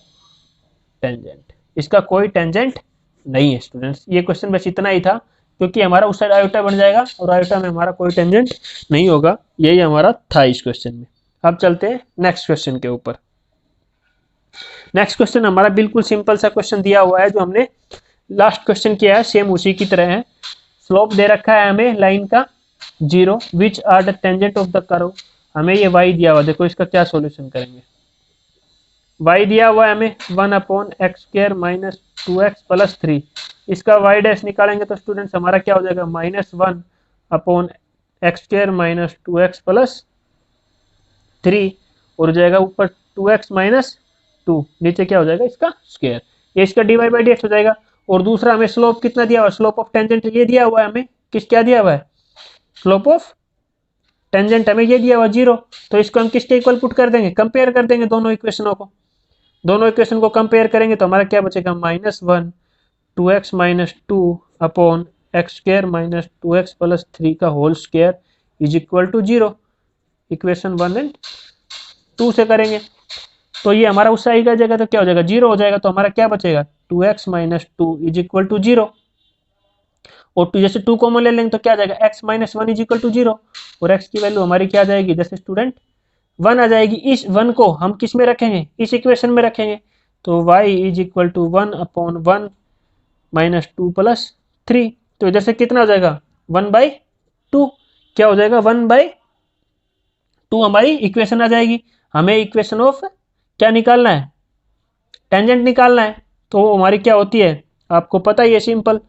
tangent, इसका कोई टेंजेंट नहीं है स्टूडेंट्स। ये क्वेश्चन बस इतना ही था, क्योंकि हमारा उस साइड आयोटा बन जाएगा और आयोटा में हमारा कोई टेंजेंट नहीं होगा, यही हमारा था इस क्वेश्चन में। अब चलते हैं नेक्स्ट क्वेश्चन के ऊपर। नेक्स्ट क्वेश्चन हमारा बिल्कुल सिंपल सा क्वेश्चन दिया हुआ है, जो हमने लास्ट क्वेश्चन किया है सेम उसी की तरह है। स्लोप दे रखा है हमें लाइन का 0, which are the tangent of the curve, हमें ये y दिया हुआ, देखो इसका क्या सॉल्यूशन करेंगे। y दिया हुआ है हमें 1/x² माइनस 2x प्लस 3, इसका y डैश निकालेंगे तो स्टूडेंट्स हमारा क्या हो जाएगा -1/x² माइनस 2x प्लस 3, और जाएगा ऊपर 2x माइनस 2, नीचे क्या हो जाएगा इसका स्क्वायर, ये इसका dy बाई डी एक्स हो जाएगा। और दूसरा हमें स्लोप कितना दिया हुआ है, स्लोप ऑफ टेंजेंट ये दिया हुआ है हमें, किस क्या दिया हुआ है स्लोप ऑफ टेंजेंट हमें ये दिया हुआ 0, तो इसको हम किसके इक्वल पुट कर देंगे कंपेयर कर देंगे दोनों इक्वेशनों को, दोनों इक्वेशन को कंपेयर करेंगे तो हमारा क्या बचेगा -1 2x minus 2/x² minus 2x plus 3 का whole square is equal to 0। Equation 1 and 2 से करेंगे तो ये हमारा उस साइड का जगह तो क्या हो जाएगा 0 हो जाएगा, तो हमारा क्या बचेगा 2x minus 2 is equal to 0, और जैसे 2 कॉमन ले लेंगे तो क्या आ जाएगा x minus 1 is equal to 0, और x की वैल्यू हमारी क्या आ जाएगी जैसे स्टूडेंट 1 आ जाएगी। इस 1 को हम किस में रखेंगे इस इक्वेशन में रखेंगे, तो y is equal to 1/1 minus 2 plus 3, तो इधर से कितना हो जाएगा 1/2, क्या हो जाएगा 1/2 हमारी इक्वेशन आ जाएगी। हमें इक्वेशन ऑफ क्या निकालना है टेंजेंट निकालना है, तो हमारी क्या होती है आपको पता ही है सिंपल,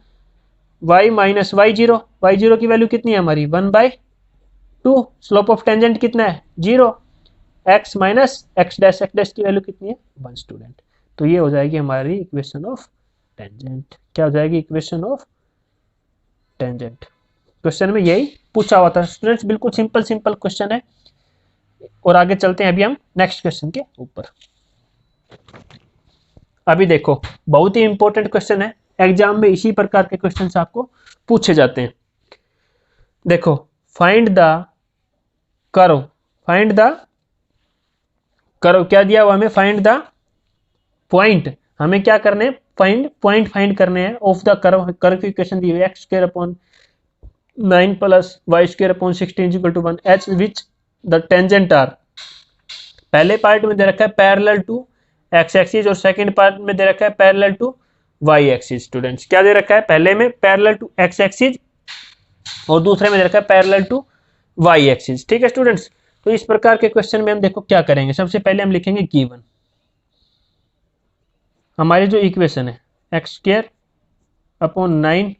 y माइनस y0 की वैल्यू कितनी है हमारी 1/2, स्लोप ऑफ टेंजेंट कितना है 0, एक्स माइनस एक्स डैश की वैल्यू कितनी है 1 स्टूडेंट। तो ये हो जाएगी हमारी इक्वेशन ऑफ टेंजेंट। क्या हो जाएगी इक्वेशन ऑफ टेंजेंट। क्वेश्चन में यही पूछा हुआ था स्टूडेंट्स, बिल्कुल सिंपल सिंपल क्वेश्चन है। और आगे चलते हैं अभी हम नेक्स्ट क्वेश्चन के ऊपर। अभी देखो बहुत ही इंपॉर्टेंट क्वेश्चन है, एग्जाम में इसी प्रकार के क्वेश्चन आपको पूछे जाते हैं। देखो find the curve, find the curve क्या दिया हुआ हमें, फाइंड द पॉइंट, हमें क्या करने हैं पॉइंट फाइंड करने हैं ऑफ द कर्व। कर्व की इक्वेशन दी हुई है x square upon 9 plus y square upon 16 equal to 1 at which the tangent are. पहले पार्ट में दे रखा है पैरेलल टू एक्स एक्सिस और सेकंड पार्ट में दे रखा है parallel to y axis. Students क्या दे रखा है, पहले में पैरेलल टू एक्स एक्सिस और दूसरे में दे रखा है पैरेलल टू वाई एक्सिस। ठीक है स्टूडेंट्स, तो इस प्रकार के क्वेश्चन में हम देखो क्या करेंगे। सबसे पहले हम लिखेंगे गिवन, हमारी जो इक्वेशन है एक्स स्क्वायर अपॉन 9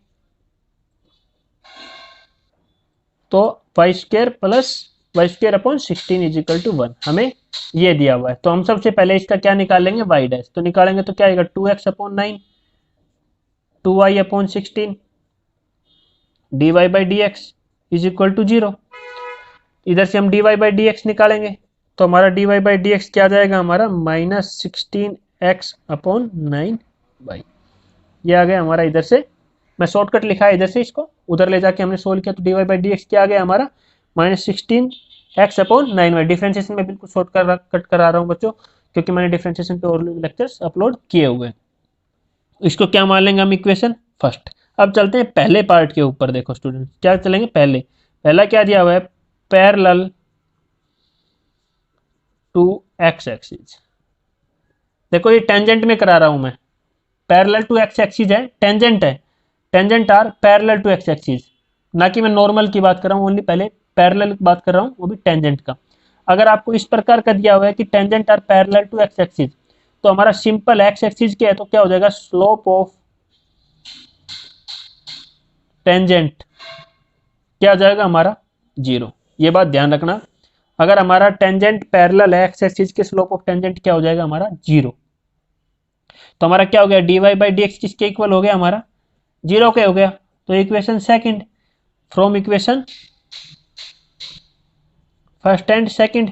तो y square plus y square upon 16 is equal to 1 हमें ये दिया हुआ है। तो हम सबसे पहले इसका क्या निकालेंगे वाई डैश, तो निकालेंगे तो क्या आएगा 2x upon 9 2y upon 16 dy by d x is equal to 0। इधर से हम dy बाई डी एक्स निकालेंगे तो हमारा dy बाई डी एक्स क्या आ जाएगा हमारा -16x अपॉन 9y। ये आ गया हमारा, इधर से मैं शॉर्टकट लिखा है, इधर से इसको उधर ले जाके हमने सोल्व किया तो dy बाई डी एक्स क्या आ गया हमारा -16x अपॉन 9y। डिफरेंशिएशन में बिल्कुल शॉर्टकट करा रहा हूँ बच्चों, क्योंकि मैंने डिफरेंशिएशन पे और लेक्चर्स अपलोड किए हुए हैं। इसको क्या मान लेंगे हम इक्वेशन फर्स्ट। अब चलते हैं पहले पार्ट के ऊपर। देखो स्टूडेंट क्या चलेंगे, पहला क्या दिया हुआ है पैरेलल टू एक्स एक्सिस। देखो ये टेंजेंट में करा रहा हूं मैं, पैरेलल टू एक्स एक्सिस है, टेंजेंट है, tangent are parallel to x axis, ना कि मैं नॉर्मल की बात कर रहा हूँ, ओनली पहले पैरेलल की बात कर रहा हूँ, वो भी टेंजेंट का। अगर आपको इस प्रकार का दिया हुआ है कि tangent are parallel to x axis, तो हमारा सिंपल एक्स एक्सिस क्या है, तो क्या हो जाएगा स्लोप ऑफ टेंजेंट क्या हो जाएगा हमारा 0। ये बात ध्यान रखना, अगर हमारा टेंजेंट पैरेलल है एक्स एक्सिस के, स्लोप ऑफ टेंजेंट क्या हो जाएगा हमारा 0। तो हमारा क्या हो गया dy बाई डी एक्स किसके इक्वल हो गया हमारा 0 के हो गया। तो equation second from equation first and second,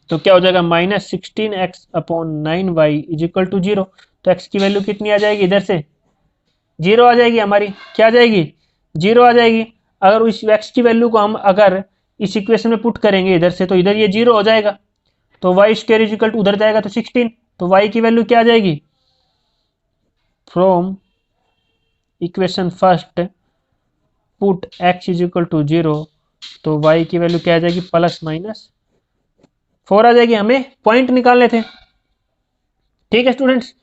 तो क्या हो जाएगा -16x upon 9y is equal to 0। तो x की वैल्यू कितनी आ जाएगी, इधर से 0 आ जाएगी हमारी, क्या आ जाएगी 0 आ जाएगी। अगर इस x की वैल्यू को हम अगर इस इक्वेशन में पुट करेंगे इधर से, तो इधर ये 0 हो जाएगा, तो y square is equal to उधर जाएगा तो 16, तो y की वैल्यू क्या आ जाएगी from equation first put x is equal to 0, तो y की वैल्यू क्या आ जाएगी +-4 आ जाएगी। हमें पॉइंट निकालने थे। ठीक है स्टूडेंट्स,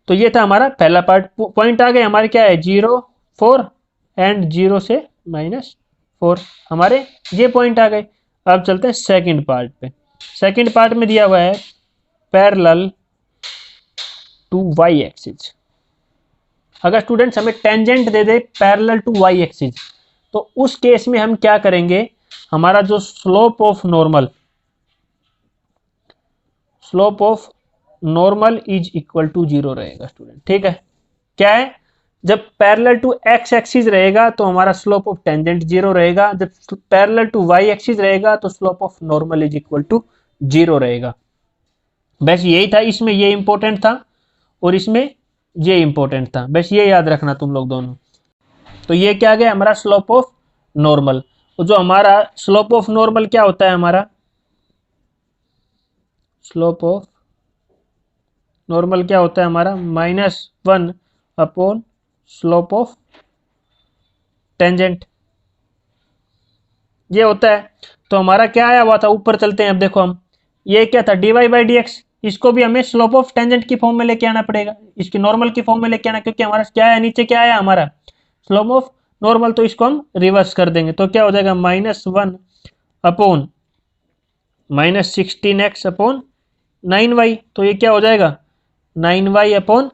तो ये था हमारा पहला पार्ट। पॉइंट आ गए हमारे क्या है 0 4 एंड 0 से -4 हमारे ये पॉइंट आ गए। अब चलते हैं सेकंड पार्ट पे। सेकंड पार्ट में दिया हुआ है पैरेलल टू वाई एक्सिस। अगर स्टूडेंट्स हमें टेंजेंट दे दे पैरेलल टू वाई एक्सिस, तो उस केस में हम क्या करेंगे, हमारा जो slope of normal is equal to 0 रहेगा स्टूडेंट। ठीक है, क्या है, जब पैरेलल टू एक्स एक्सिस रहेगा तो हमारा स्लोप ऑफ टेंजेंट 0 रहेगा, जब पैरेलल टू वाई एक्सिस रहेगा तो slope of normal is equal to 0 रहेगा। बस यही था, इसमें ये इंपॉर्टेंट था और इसमें ये इंपॉर्टेंट था, बस ये याद रखना तुम लोग दोनों। तो ये क्या गया हमारा स्लोप ऑफ नॉर्मल। तो जो हमारा स्लोप ऑफ नॉर्मल क्या होता है, हमारा स्लोप ऑफ नॉर्मल क्या होता है हमारा -1 अपॉन स्लोप ऑफ टेंजेंट, ये होता है। तो हमारा क्या आया हुआ था, ऊपर चलते हैं। अब देखो हम ये क्या था dy बाई डी एक्स, इसको भी हमें स्लोप ऑफ टेंजेंट की फॉर्म में लेके आना पड़ेगा, इसकी नॉर्मल की फॉर्म में लेके आना, क्योंकि हमारा क्या है नीचे क्या आया हमारा स्लोप ऑफ नॉर्मल, तो इसको हम रिवर्स कर देंगे। तो क्या हो जाएगा -1 अपॉन -16x अपॉन 9y, तो ये क्या हो जाएगा 9y अपॉन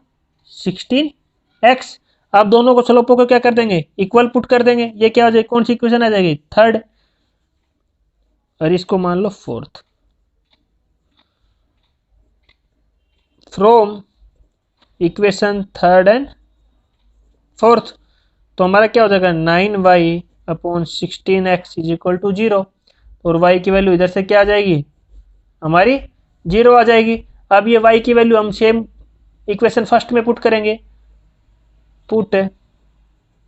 16x। आप दोनों को स्लोपों को क्या कर देंगे इक्वल पुट कर देंगे। ये क्या हो जाएगी, कौन सी इक्वेशन आ जाएगी थर्ड, और इसको मान लो fourth. From equation third and fourth, तो हमारा क्या हो जाएगा 9y/16x इज इक्वल टू 0, और y की वैल्यू इधर से क्या आ जाएगी हमारी 0 आ जाएगी। अब ये y की वैल्यू हम सेम इक्वेशन फर्स्ट में पुट करेंगे, put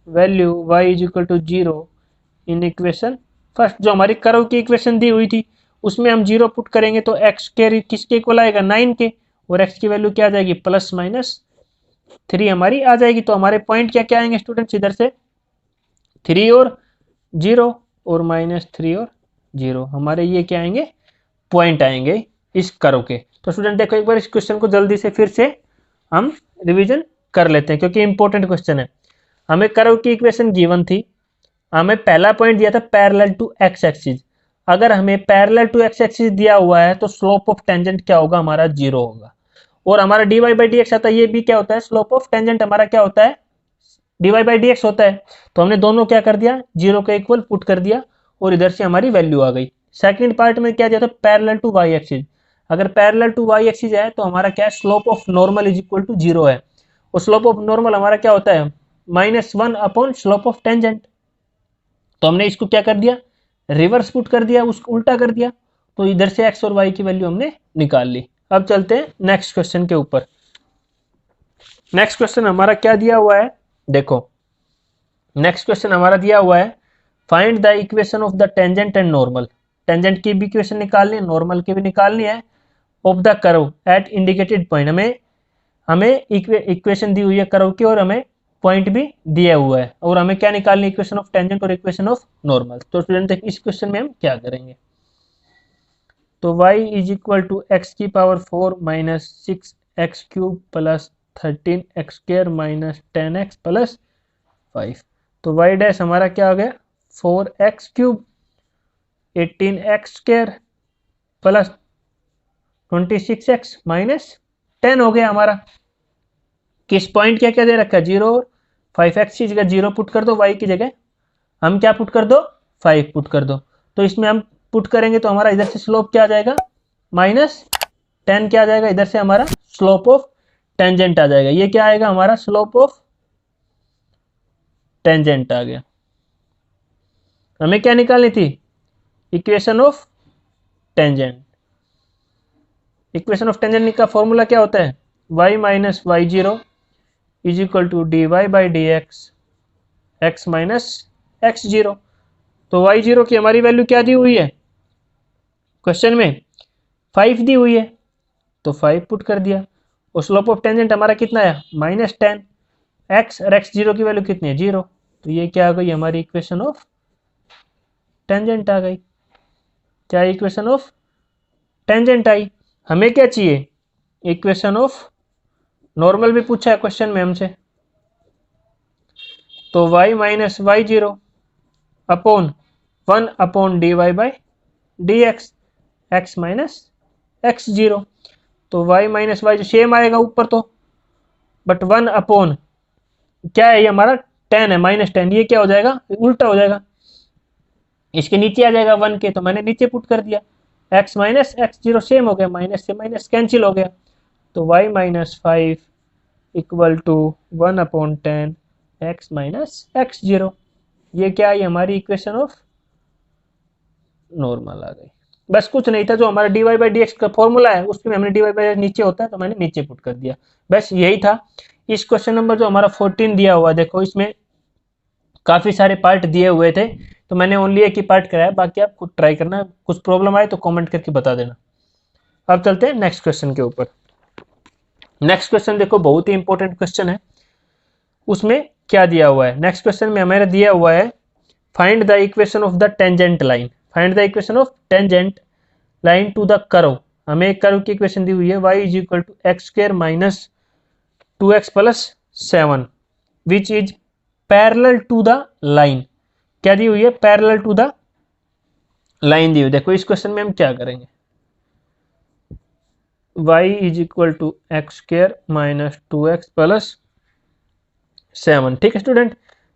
value y is equal to 0 in equation first, जो हमारी कर्व की इक्वेशन दी हुई थी उसमें हम 0 पुट करेंगे तो x के किसके इक्वल आएगा 9 के, और x की वैल्यू क्या आ जाएगी +-3 हमारी आ जाएगी। तो हमारे पॉइंट क्या क्या आएंगे स्टूडेंट्स, इधर से 3 और 0 और -3 और 0, हमारे ये क्या आएंगे पॉइंट आएंगे इस कर्व के। तो स्टूडेंट देखो एक बार इस क्वेश्चन को जल्दी से फिर से हम रिवीजन कर लेते हैं क्योंकि इंपॉर्टेंट क्वेश्चन है। हमें कर्व की इक्वेशन गिवन थी, हमें पहला पॉइंट दिया था पैरेलल टू एक्स एक्सिस। अगर हमें पैरेलल टू एक्स एक्सिस दिया हुआ है तो स्लोप ऑफ टेंजेंट क्या होगा हमारा 0 होगा, और हमारा dy/dx आता है, ये भी क्या होता है स्लोप ऑफ टेंजेंट हमारा क्या होता है dy/dx होता है। तो हमने दोनों क्या कर दिया 0 के इक्वल पुट कर दिया और इधर से हमारी वैल्यू आ गई। सेकंड पार्ट में क्या दिया था पैरेलल टू y एक्सिस, अगर पैरेलल टू y एक्सिस है तो हमारा क्या है slope of normal is equal to 0 है, और स्लोप ऑफ नॉर्मल हमारा क्या होता है -1 स्लोप ऑफ टेंजेंट। तो हमने इसको क्या कर दिया रिवर्स पुट कर दिया, उसको उल्टा कर दिया, तो इधर से x और y की वैल्यू हमने निकाल ली। अब चलते हैं नेक्स्ट क्वेश्चन के ऊपर। नेक्स्ट क्वेश्चन हमारा क्या दिया हुआ है, देखो नेक्स्ट क्वेश्चन हमारा दिया हुआ है find the equation of the tangent and normal. Tangent की भी इक्वेशन निकालनी है, नॉर्मल की भी निकालनी है, of the curve at indicated point. हमें इक्वेशन दी हुई है कर्व की और हमें पॉइंट भी दिया हुआ है, और हमें क्या निकालनी है इक्वेशन ऑफ टेंजेंट और इक्वेशन ऑफ नॉर्मल। तो स्टूडेंट इस क्वेश्चन में हम क्या करेंगे, तो y is equal to x की power 4 -6x³ plus 13x² -10x plus 5। तो y डैश हमारा क्या हो गया 4x³ 18x² प्लस 26x -10 हो गया हमारा। किस पॉइंट क्या क्या दे रखा है 0 और 5x की जगह 0 पुट कर दो, y की जगह हम क्या पुट कर दो 5 पुट कर दो। तो इसमें हम पुट करेंगे तो हमारा इधर से स्लोप क्या आ जाएगा -10 क्या आ जाएगा, इधर से हमारा स्लोप ऑफ टेंजेंट आ जाएगा। ये क्या आएगा हमारा स्लोप ऑफ टेंजेंट आ गया। हमें क्या निकालनी थी equation of tangent. Equation of tangent का फॉर्मूला क्या होता है y minus y0 is equal to dy/dx x minus x0। तो y0 की हमारी वैल्यू क्या दी हुई है क्वेश्चन में 5 दी हुई है, तो 5 पुट कर दिया, और स्लोप ऑफ टेंजेंट हमारा कितना है -10 x, और x0 की वैल्यू कितनी है 0। तो ये क्या आ गई हमारी इक्वेशन ऑफ टेंजेंट आ गई। क्या इक्वेशन ऑफ टेंजेंट आई। हमें क्या चाहिए इक्वेशन ऑफ नॉर्मल भी पूछा है क्वेश्चन में हमसे, तो y minus y0 upon 1/dy/dx x minus x0। तो y माइनस y सेम आएगा ऊपर तो, बट 1 अपॉन क्या है ये हमारा 10 है -10, ये क्या हो जाएगा उल्टा हो जाएगा, इसके नीचे आ जाएगा 1 के, तो मैंने नीचे पुट कर दिया x माइनस x0 सेम हो गया, माइनस से माइनस कैंसिल हो गया। तो y minus 5 equal to 1/10 x minus x0। ये क्या आई हमारी इक्वेशन ऑफ नॉर्मल आ गई। बस कुछ नहीं था, जो हमारा dy/dx का फॉर्मूला है उसमें हमने dy/dx नीचे होता है तो मैंने नीचे पुट कर दिया, बस यही था। इस क्वेश्चन नंबर जो हमारा 14 दिया हुआ देखो इसमें काफी सारे पार्ट दिए हुए थे, तो मैंने ओनली एक ही पार्ट कराया, बाकी आप खुद ट्राई करना, कुछ प्रॉब्लम आए तो कमेंट करके बता देना। अब चलते हैं नेक्स्ट क्वेश्चन के ऊपर। नेक्स्ट क्वेश्चन देखो बहुत ही इंपॉर्टेंट क्वेश्चन है, उसमें क्या दिया हुआ है। नेक्स्ट क्वेश्चन में हमारा दिया हुआ है find the equation of the tangent line. Find the equation of tangent line to the curve. हमें एक कर्व की इक्वेशन दी हुई है y is equal to x² minus 2x plus 7 which is parallel to the line. क्या दी हुई है पैरेलल टू द लाइन दी हुई। देखो इस क्वेश्चन में हम क्या करेंगे y is equal to x² minus 2x plus 7, ठीक है स्टूडेंट।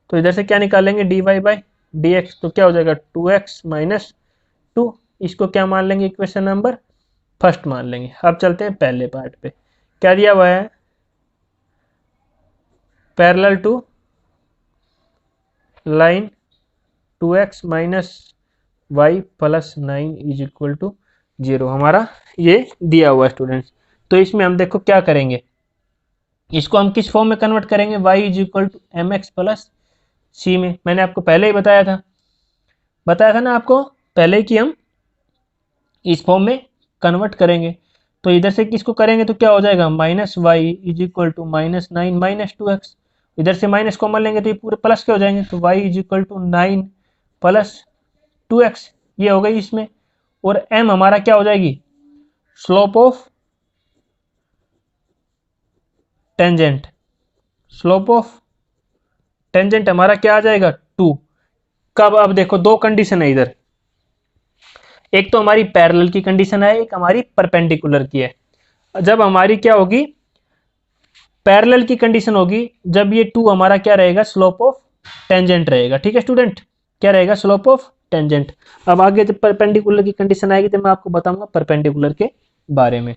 तो इधर से क्या निकालेंगे dy/dx, तो क्या हो जाएगा 2x माइनस 2, इसको क्या मान लेंगे इक्वेशन नंबर फर्स्ट मान लेंगे। अब चलते हैं पहले पार्ट पे, क्या दिया हुआ है, parallel to line 2x minus y plus 9 is equal to 0, हमारा ये दिया हुआ है स्टूडेंट्स। तो इसमें हम देखो क्या करेंगे, इसको हम किस फॉर्म में कन्वर्ट करेंगे, y is equal to m x plus c में। मैंने आपको पहले ही बताया था ना आपको पहले कि हम इस फॉर्म में कन्वर्ट करेंगे। तो इधर से किसको करेंगे तो क्या हो जाएगा, minus y is equal to minus 9 minus 2x, इधर से माइनस कॉमन लेंगे तो ये पूरे प्लस के हो जाएंगे, तो y is equal to 9 plus 2x, ये हो गई इसमें। और m हमारा क्या हो जाएगी, slope of tangent, slope of tangent हमारा क्या आ जाएगा 2। कब, अब देखो दो कंडीशन है इधर, एक तो हमारी पैरेलल की कंडीशन है, एक हमारी परपेंडिकुलर की है। जब हमारी क्या होगी, पैरेलल की कंडीशन होगी जब ये 2 हमारा क्या रहेगा, स्लोप ऑफ टेंजेंट रहेगा। ठीक है स्टूडेंट, क्या रहेगा, स्लोप ऑफ टेंजेंट। अब आगे जब परपेंडिकुलर की कंडीशन आएगी तो मैं आपको बताऊंगा परपेंडिकुलर के बारे में।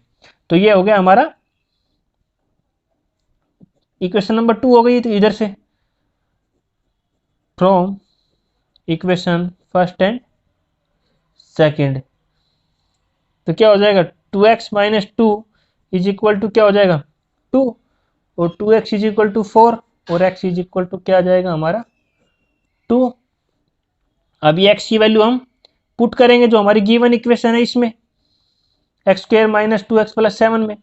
तो ये हो गया हमारा इक्वेशन नंबर 2 हो गई। तो इधर से from equation first and second, तो क्या हो जाएगा 2x minus 2 is equal to क्या हो जाएगा 2, और 2x इज इक्वल टू 4, और x इज इक्वल टू क्या आ जाएगा हमारा 2। अब ये x की वैल्यू हम पुट करेंगे जो हमारी गिवन इक्वेशन है इसमें, x square minus 2x plus 7 में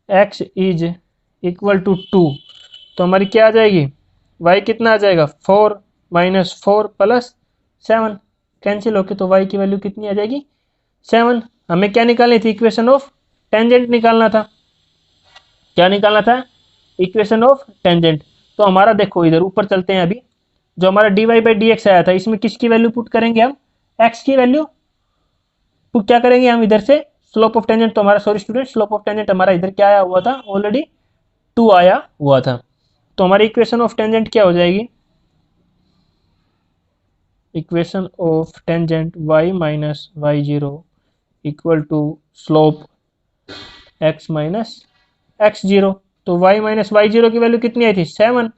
x इज इक्वल टू 2, तो हमारी क्या आ जाएगी, y कितना आ जाएगा 4 माइनस 4 प्लस 7, कैंसिल होके तो y की वैल्यू कितनी आ जाएगी 7। हमें क्या निकालनी थी, इक्वेशन ऑफ टेंजेंट निकालना था। क्या निकालना था, इक्वेशन ऑफ टेंजेंट। तो हमारा देखो इधर ऊपर चलते हैं, अभी जो हमारा dy बाई डी एक्स आया था इसमें किसकी वैल्यू पुट करेंगे हम, x की वैल्यू पुट क्या करेंगे हम इधर से, स्लोप ऑफ टेंजेंट। तो हमारा sorry student, slope of tangent हमारा इधर क्या आया हुआ था, ऑलरेडी 2 आया हुआ था। तो हमारी इक्वेशन ऑफ टेंजेंट क्या हो जाएगी, equation of tangent y minus y zero equal to slope x minus x zero. तो y माइनस वाई जीरो की वैल्यू कितनी आई थी 7,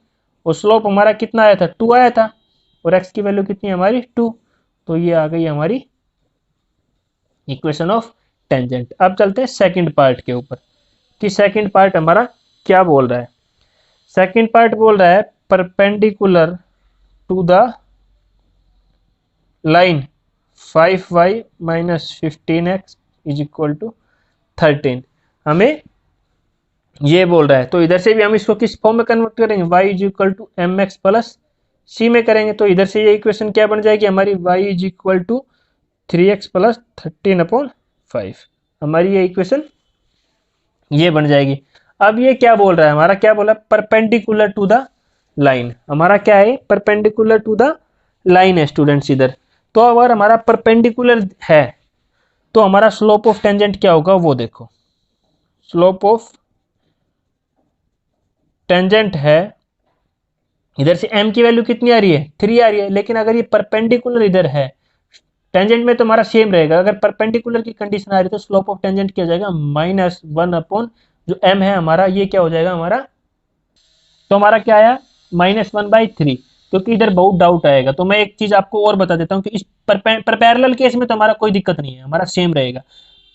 और स्लोप हमारा कितना आया था 2 आया था, और x की वैल्यू कितनी है हमारी 2। तो ये आ गई हमारी इक्वेशन ऑफ टेंजेंट। अब चलते हैं सेकंड पार्ट के ऊपर कि सेकंड पार्ट हमारा क्या बोल रहा है। सेकंड पार्ट बोल रहा है perpendicular to the line 5y minus 15x is equal to 13, हमें ये बोल रहा है। तो इधर से भी हम इसको किस फॉर्म में कन्वर्ट करेंगे, y is equal to m x plus c में करेंगे। तो इधर से ये इक्वेशन क्या बन जाएगी हमारी, y is equal to 3x plus 13/5, हमारी ये इक्वेशन ये बन जाएगी। अब ये क्या बोल रहा है, हमारा क्या बोला, परपेंडिकुलर टू द लाइन, हमारा क्या है परपेंडिकुलर टू द लाइन है स्टूडेंट्स इधर। तो अगर हमारा परपेंडिकुलर है तो हमारा स्लोप ऑफ टेंजेंट क्या होगा वो देखो, स्लोप ऑफ टेंजेंट है, इधर से m की वैल्यू कितनी आ रही है 3 आ रही है, लेकिन अगर ये परपेंडिकुलर इधर है, टेंजेंट में तो हमारा सेम रहेगा। अगर परपेंडिकुलर की कंडीशन आ रही है तो स्लोप ऑफ टेंजेंट क्या हो जाएगा -1 जो m है हमारा, ये क्या हो जाएगा हमारा, तो हमारा क्या आया -1/3, क्योंकि इधर बहुत डाउट आएगा। तो मैं एक चीज आपको और बता देता हूँ कि इस पैरेलल केस में तो हमारा कोई दिक्कत नहीं है, हमारा सेम रहेगा।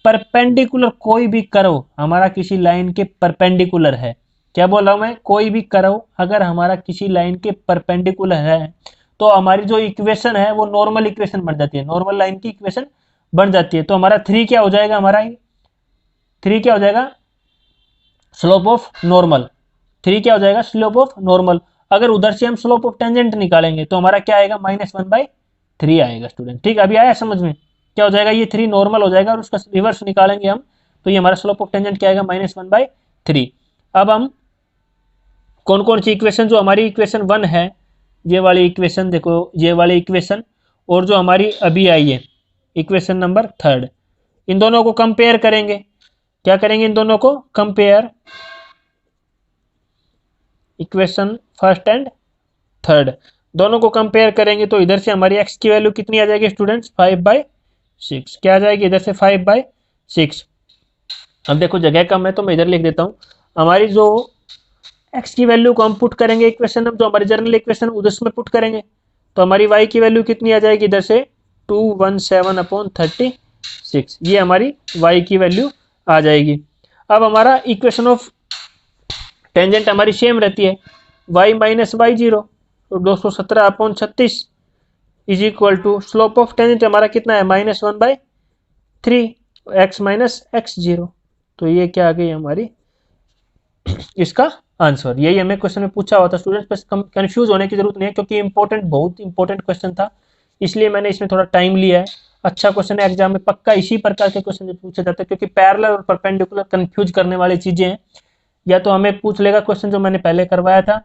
परपेंडिकुलर कोई भी करो हमारा किसी लाइन के परपेंडिकुलर है, क्या बोल रहा हूं मैं, कोई भी करो अगर हमारा किसी लाइन के परपेंडिकुलर है तो हमारी जो इक्वेशन है वो नॉर्मल इक्वेशन बन जाती है, नॉर्मल लाइन की इक्वेशन बन जाती है। तो हमारा 3 क्या हो जाएगा, हमारा 3 क्या हो जाएगा, स्लोप ऑफ नॉर्मल, 3 क्या हो जाएगा स्लोप ऑफ नॉर्मल। अगर उधर से हम स्लोप ऑफ टेंजेंट निकालेंगे तो हमारा क्या आएगा -1/3 आएगा स्टूडेंट। ठीक, अभी आया समझ में, क्या हो जाएगा, ये 3 नॉर्मल हो जाएगा और उसका रिवर्स निकालेंगे हम तो ये हमारा स्लोप ऑफ टेंजेंट क्या आएगा -1/3। अब हम कौन कौन सी इक्वेशन, जो हमारी इक्वेशन 1 है ये वाली इक्वेशन देखो, ये वाली इक्वेशन, और जो हमारी अभी आई है इक्वेशन नंबर 3, इन दोनों को कंपेयर करेंगे। क्या करेंगे, इन दोनों को compare, equation first and third दोनों को कंपेयर करेंगे। तो इधर से हमारी x की वैल्यू कितनी आ जाएगी स्टूडेंट्स 5/6, क्या आ जाएगी इधर से 5/6, अब देखो जगह कम है तो मैं इधर लिख देता हूँ। हमारी जो x की वैल्यू को हम पुट करेंगे इक्वेशन में, जो हमारी जनरल इक्वेशन उसमें पुट करेंगे, तो हमारी y की वैल्यू कितनी आ जाएगी इधर से 217/36, ये हमारी y की वैल्यू आ जाएगी। अब हमारा इक्वेशन ऑफ टेंजेंट हमारी सेम रहती है, y माइनस वाई जीरो, तो 217/36 is equal to slope of tangent हमारा कितना है -1/3 x माइनस एक्स जीरो। तो ये क्या आ गई हमारी इसका आंसर। यही हमें क्वेश्चन में पूछा हुआ था स्टूडेंट्स, बस कंफ्यूज होने की जरूरत नहीं है क्योंकि इंपॉर्टेंट, बहुत इंपॉर्टेंट क्वेश्चन था, इसलिए मैंने इसमें थोड़ा टाइम लिया है। अच्छा क्वेश्चन है, एग्जाम में पक्का इसी प्रकार के क्वेश्चन पूछे जाते हैं, क्योंकि पैरेलल और परपेंडिकुलर कंफ्यूज करने वाली चीजें हैं। या तो हमें पूछ लेगा क्वेश्चन जो मैंने पहले करवाया था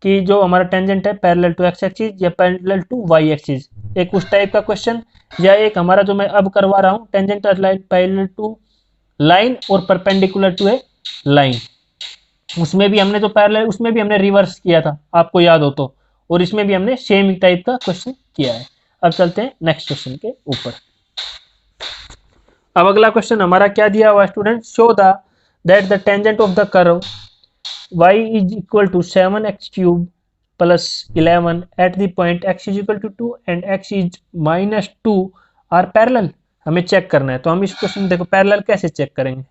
कि जो हमारा टेंजेंट है पैरेलल टू एक्स एक्सिस या पैरेलल टू वाई एक्सिस, एक उस टाइप का क्वेश्चन, या एक हमारा जो मैं अब करवा रहा हूँ tangent line parallel to line और परपेंडिकुलर टू ए लाइन, उसमें भी हमने जो पैरेलल उसमें भी हमने रिवर्स किया था आपको याद हो तो, और इसमें भी हमने सेम टाइप का क्वेश्चन किया है। अब चलते हैं नेक्स्ट क्वेश्चन के ऊपर। अब अगला क्वेश्चन हमारा क्या दिया हुआ student, show the that the tangent of the curve y is equal to 7x cube plus 11 at the point x is equal to 2 and x is minus 2 are parallel। हमें चेक करना है, तो हम इस क्वेश्चन देखो पैरेलल कैसे चेक करेंगे।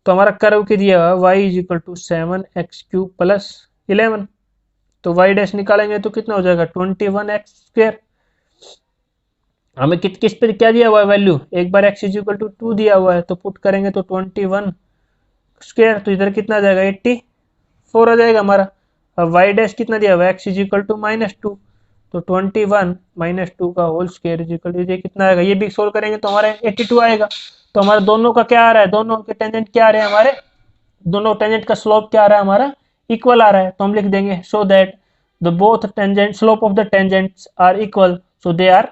तो हमारा कर्व के दिया हुआ y is equal to 7x cube plus 11, तो y डैश निकालेंगे तो कितना हो जाएगा 21x स्क्वायर। हमें किस पे क्या दिया हुआ है वैल्यू, एक बार x इज इक्वल टू 2 दिया हुआ है तो पुट करेंगे तो 21 स्क्वायर, तो इधर कितना आ जाएगा 84 आ जाएगा हमारा। अब y डैश कितना दिया हुआ है x इज इक्वल टू -2, तो 21 -2 का whole square is equal to ये कितना आएगा, ये भी सोल्व करेंगे तो हमारा 82 आएगा। तो हमारा दोनों का क्या आ रहा है, दोनों के टेंजेंट क्या आ रहे हैं हमारे, दोनों टेंजेंट का स्लोप क्या आ रहा है हमारा इक्वल आ रहा है। तो हम लिख देंगे so that the both tangent slope of the tangents are equal, so they are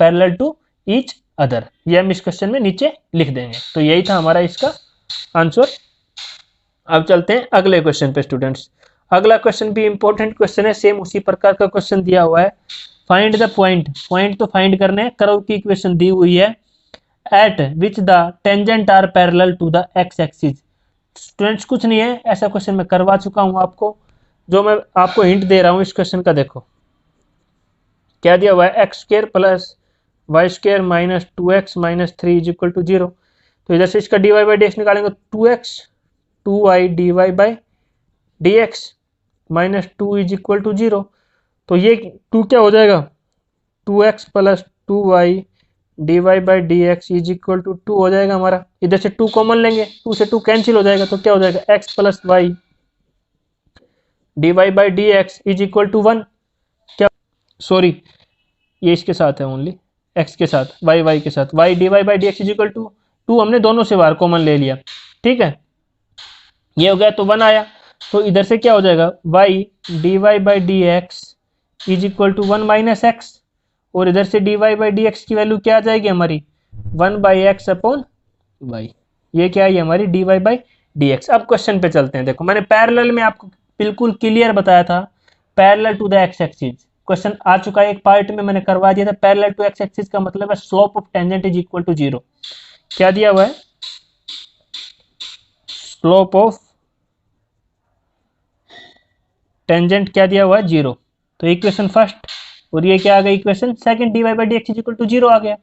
parallel to each other. ये हम इस क्वेश्चन में नीचे लिख देंगे। तो यही था हमारा इसका आंसर। अब चलते हैं अगले क्वेश्चन पे स्टूडेंट्स। अगला क्वेश्चन भी इंपॉर्टेंट क्वेश्चन है, सेम उसी प्रकार का क्वेश्चन दिया हुआ है। फाइंड द पॉइंट, पॉइंट तो फाइंड करने हैं, कर्व की इक्वेशन दी हुई है at which the tangent are parallel to the x axis. Students कुछ नहीं है, ऐसा क्वेश्चन मैं करवा चुका हूं आपको, जो मैं आपको हिंट दे रहा हूं इस क्वेश्चन का। देखो क्या दिया हुआ है, x square plus y square minus 2x minus 3 is equal to 0। तो इधर से इसका dy बाई डी एक्स निकालेंगे, 2x 2y dy by d x minus 2 is equal to 0। तो ये 2 क्या हो जाएगा 2x plus 2y dy by d x is equal to 2 हो जाएगा हमारा। इधर से 2 कॉमन लेंगे, 2 से 2 कैंसिल हो जाएगा, तो क्या हो जाएगा x plus y dy by d x is equal to 1। क्या सॉरी ये इसके साथ है, ओनली x के साथ, y के साथ, y dy by d x is equal to 2 हमने दोनों से बाहर कॉमन ले लिया, ठीक है, ये हो गया तो 1 आया। तो इधर से क्या हो जाएगा y dy by d x is equal to 1 minus x, और इधर से dy बाई डी एक्स की वैल्यू क्या आ जाएगी हमारी 1 बाई एक्स अपॉन वाई। ये क्या है हमारी dy बाई डी एक्स। अब क्वेश्चन पे चलते हैं। देखो मैंने पैरेलल में आपको बिल्कुल क्लियर बताया था, parallel to the x axis question आ चुका है, एक पार्ट में मैंने करवा दिया था। पैरेलल टू एक्स एक्सिस का मतलब है slope of tangent is equal to 0। क्या दिया हुआ है, स्लोप ऑफ टेंजेंट क्या दिया हुआ है 0। तो इक्वेशन फर्स्ट, और ये क्या आ गया equation second, dy by d x is equal to 0 आ गया।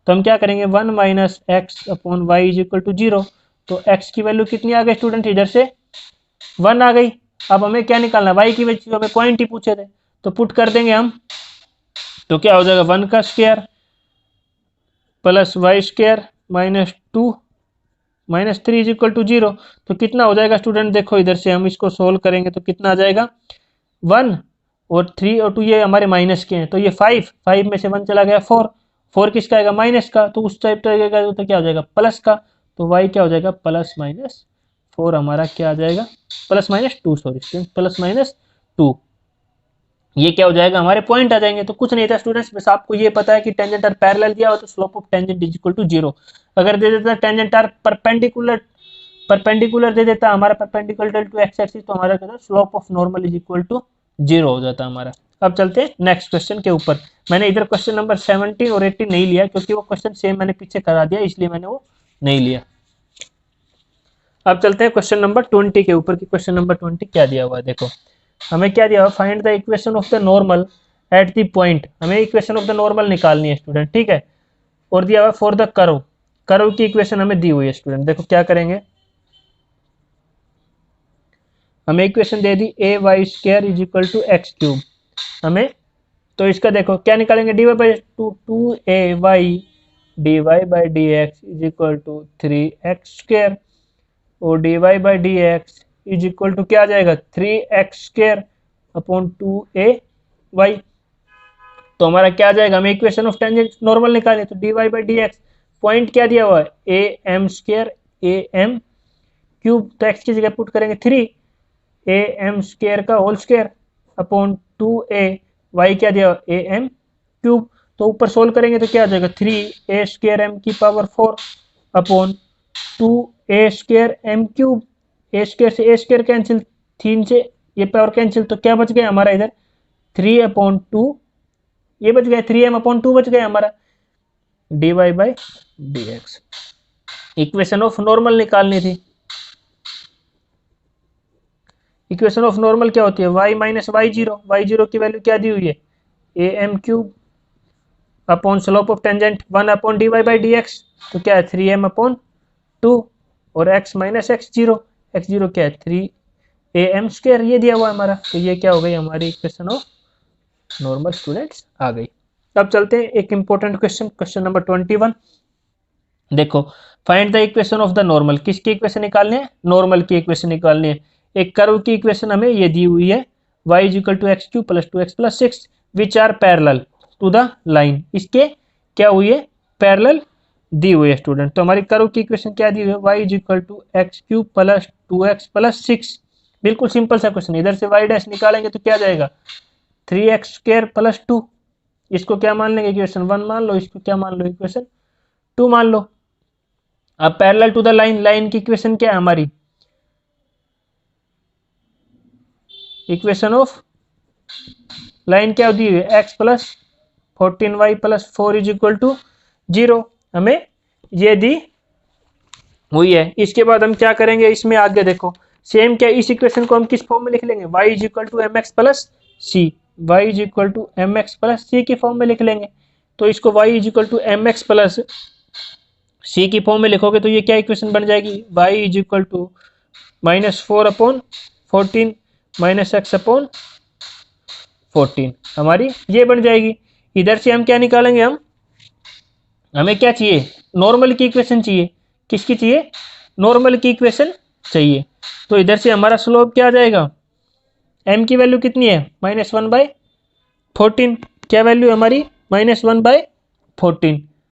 तो हम क्या करेंगे 1 minus x upon y is equal to 0। तो x की वैल्यू कितनी आ गई स्टूडेंट, इधर से 1 आ गई। अब हमें क्या निकालना है, y की वैल्यू, हमें पॉइंट ही पूछे थे, तो पुट कर देंगे हम। तो क्या हो जाएगा 1 का square plus y square minus 2 minus 3 is equal to 0। तो कितना हो जाएगा स्टूडेंट, देखो इधर से हम इसको सोल्व करेंगे तो कितना आ जाएगा 1 और 3 और 2 ये हमारे माइनस के हैं, तो ये 5 में से 1 चला गया 4 किसका आएगा माइनस का, तो उस टाइप का तो क्या हो जाएगा प्लस का। तो y क्या हो जाएगा प्लस माइनस 4 हमारा क्या आ जाएगा plus minus 2, sorry plus minus 2। ये क्या हो जाएगा हमारे पॉइंट आ जाएंगे। तो कुछ नहीं था स्टूडेंट्स, बस आपको ये पता है कि टेंजेंट आर पैरेलल दिया हो तो slope of tangent is equal to 0। अगर दे देता टेंजेंट आर परपेंडिकुलर दे देता हमारा परपेंडिकुलर टू एक्स एक्सिस, तो हमारा क्या slope of normal is equal to 0 हो जाता हमारा। अब चलते हैं नेक्स्ट क्वेश्चन के ऊपर। मैंने इधर क्वेश्चन नंबर 17 और 18 नहीं लिया, क्योंकि वो क्वेश्चन सेम मैंने पीछे करा दिया, इसलिए मैंने वो नहीं लिया। अब चलते हैं क्वेश्चन नंबर 20 के ऊपर की। क्वेश्चन नंबर 20 क्या दिया हुआ है देखो, हमें क्या दिया हुआ, find the equation of the normal at the point. हमें इक्वेशन ऑफ द नॉर्मल निकालनी है स्टूडेंट, ठीक है। और दिया हुआ फॉर द कर्व, कर्व की इक्वेशन हमें दी हुई है स्टूडेंट। देखो क्या करेंगे, हमें इक्वेशन दे दी a y square is equal to x cube. हमें तो इसका देखो क्या निकालेंगे, d y by two a y d y by d x is equal to 3x square, और d y by d x is equal to क्या आ जाएगा 3x स्क्वायर अपॉन 2ay। तो हमारा क्या आ जाएगा, हमें इक्वेशन ऑफ टेंजेंट नॉर्मल निकाले, तो d y by d x point क्या दिया हुआ है a m square a m cube, तो एक्स की जगह पुट करेंगे 3 ए एम स्क्वायर का whole square upon 2a, y क्या दिया हुआ ए एम क्यूब। तो ऊपर सोल्व करेंगे तो क्या आ जाएगा 3a स्क्वायर एम की power 4 upon 2a square m cube. A square से ए स्क्वायर कैंसिल, 3 से ये पावर कैंसिल, तो क्या बच गया हमारा इधर 3 अपॉन 2, ये बच गया 3m अपॉन 2 बच गया हमारा, d y by d x. Equation of normal निकालनी थी। इक्वेशन ऑफ नॉर्मल क्या होती है, y माइनस वाई जीरो की वैल्यू क्या दी हुई है a m cube upon slope of tangent 1 upon d y by d x, तो क्या है 3m अपॉन 2, और x माइनस एक्स जीरो क्या है 3am स्क्वायर, ये दिया हुआ है हमारा। तो ये क्या हो गई हमारी इक्वेशन ऑफ नॉर्मल स्टूडेंट्स आ गई। अब चलते हैं एक इंपॉर्टेंट क्वेश्चन, क्वेश्चन नंबर 21। देखो find the equation of the normal, किसकी इक्वेशन निकालनी है, नॉर्मल की इक्वेशन निकालनी है। एक कर्व की इक्वेशन हमें ये दी हुई है y is equal to x cube plus 2x plus 6 which are parallel to the line. इसके क्या हुई है, पैरेलल दी हुई है स्टूडेंट। तो हमारी कर्व की इक्वेशन क्या दी हुई है, y is equal to x cube plus 2x plus 6। बिल्कुल सिंपल सा क्वेश्चन, इधर से y डैश निकालेंगे तो क्या आ जाएगा 3x स्क्वायर प्लस 2, इसको क्या मान लेंगे इक्वेशन 1 मान लो, इसको क्या मान लो इक्वेशन 2 मान लो। अब parallel to the line, line की इक्वेशन क्या है हमारी, इक्वेशन ऑफ लाइन क्या दी हुई है x plus 14y plus 4 is equal to 0, हमें ये दी हुई है। इसके बाद हम क्या करेंगे, इसमें आगे देखो सेम क्या, इस इक्वेशन को हम किस फॉर्म में लिख लेंगे, y is equal to m x plus c, y is equal to m x plus c की फॉर्म में लिख लेंगे। तो इसको y is equal to m x plus c की फॉर्म में लिखोगे तो ये क्या इक्वेशन बन जाएगी, y is equal to -4 upon 14 minus x upon 14, हमारी ये बन जाएगी। इधर से हम क्या निकालेंगे, हमें क्या चाहिए, नॉर्मल की इक्वेशन चाहिए। किसकी चाहिए, नॉर्मल की इक्वेशन चाहिए। तो इधर से हमारा स्लोप क्या आ जाएगा, m की वैल्यू कितनी है -1/14, क्या वैल्यू हमारी -1/14।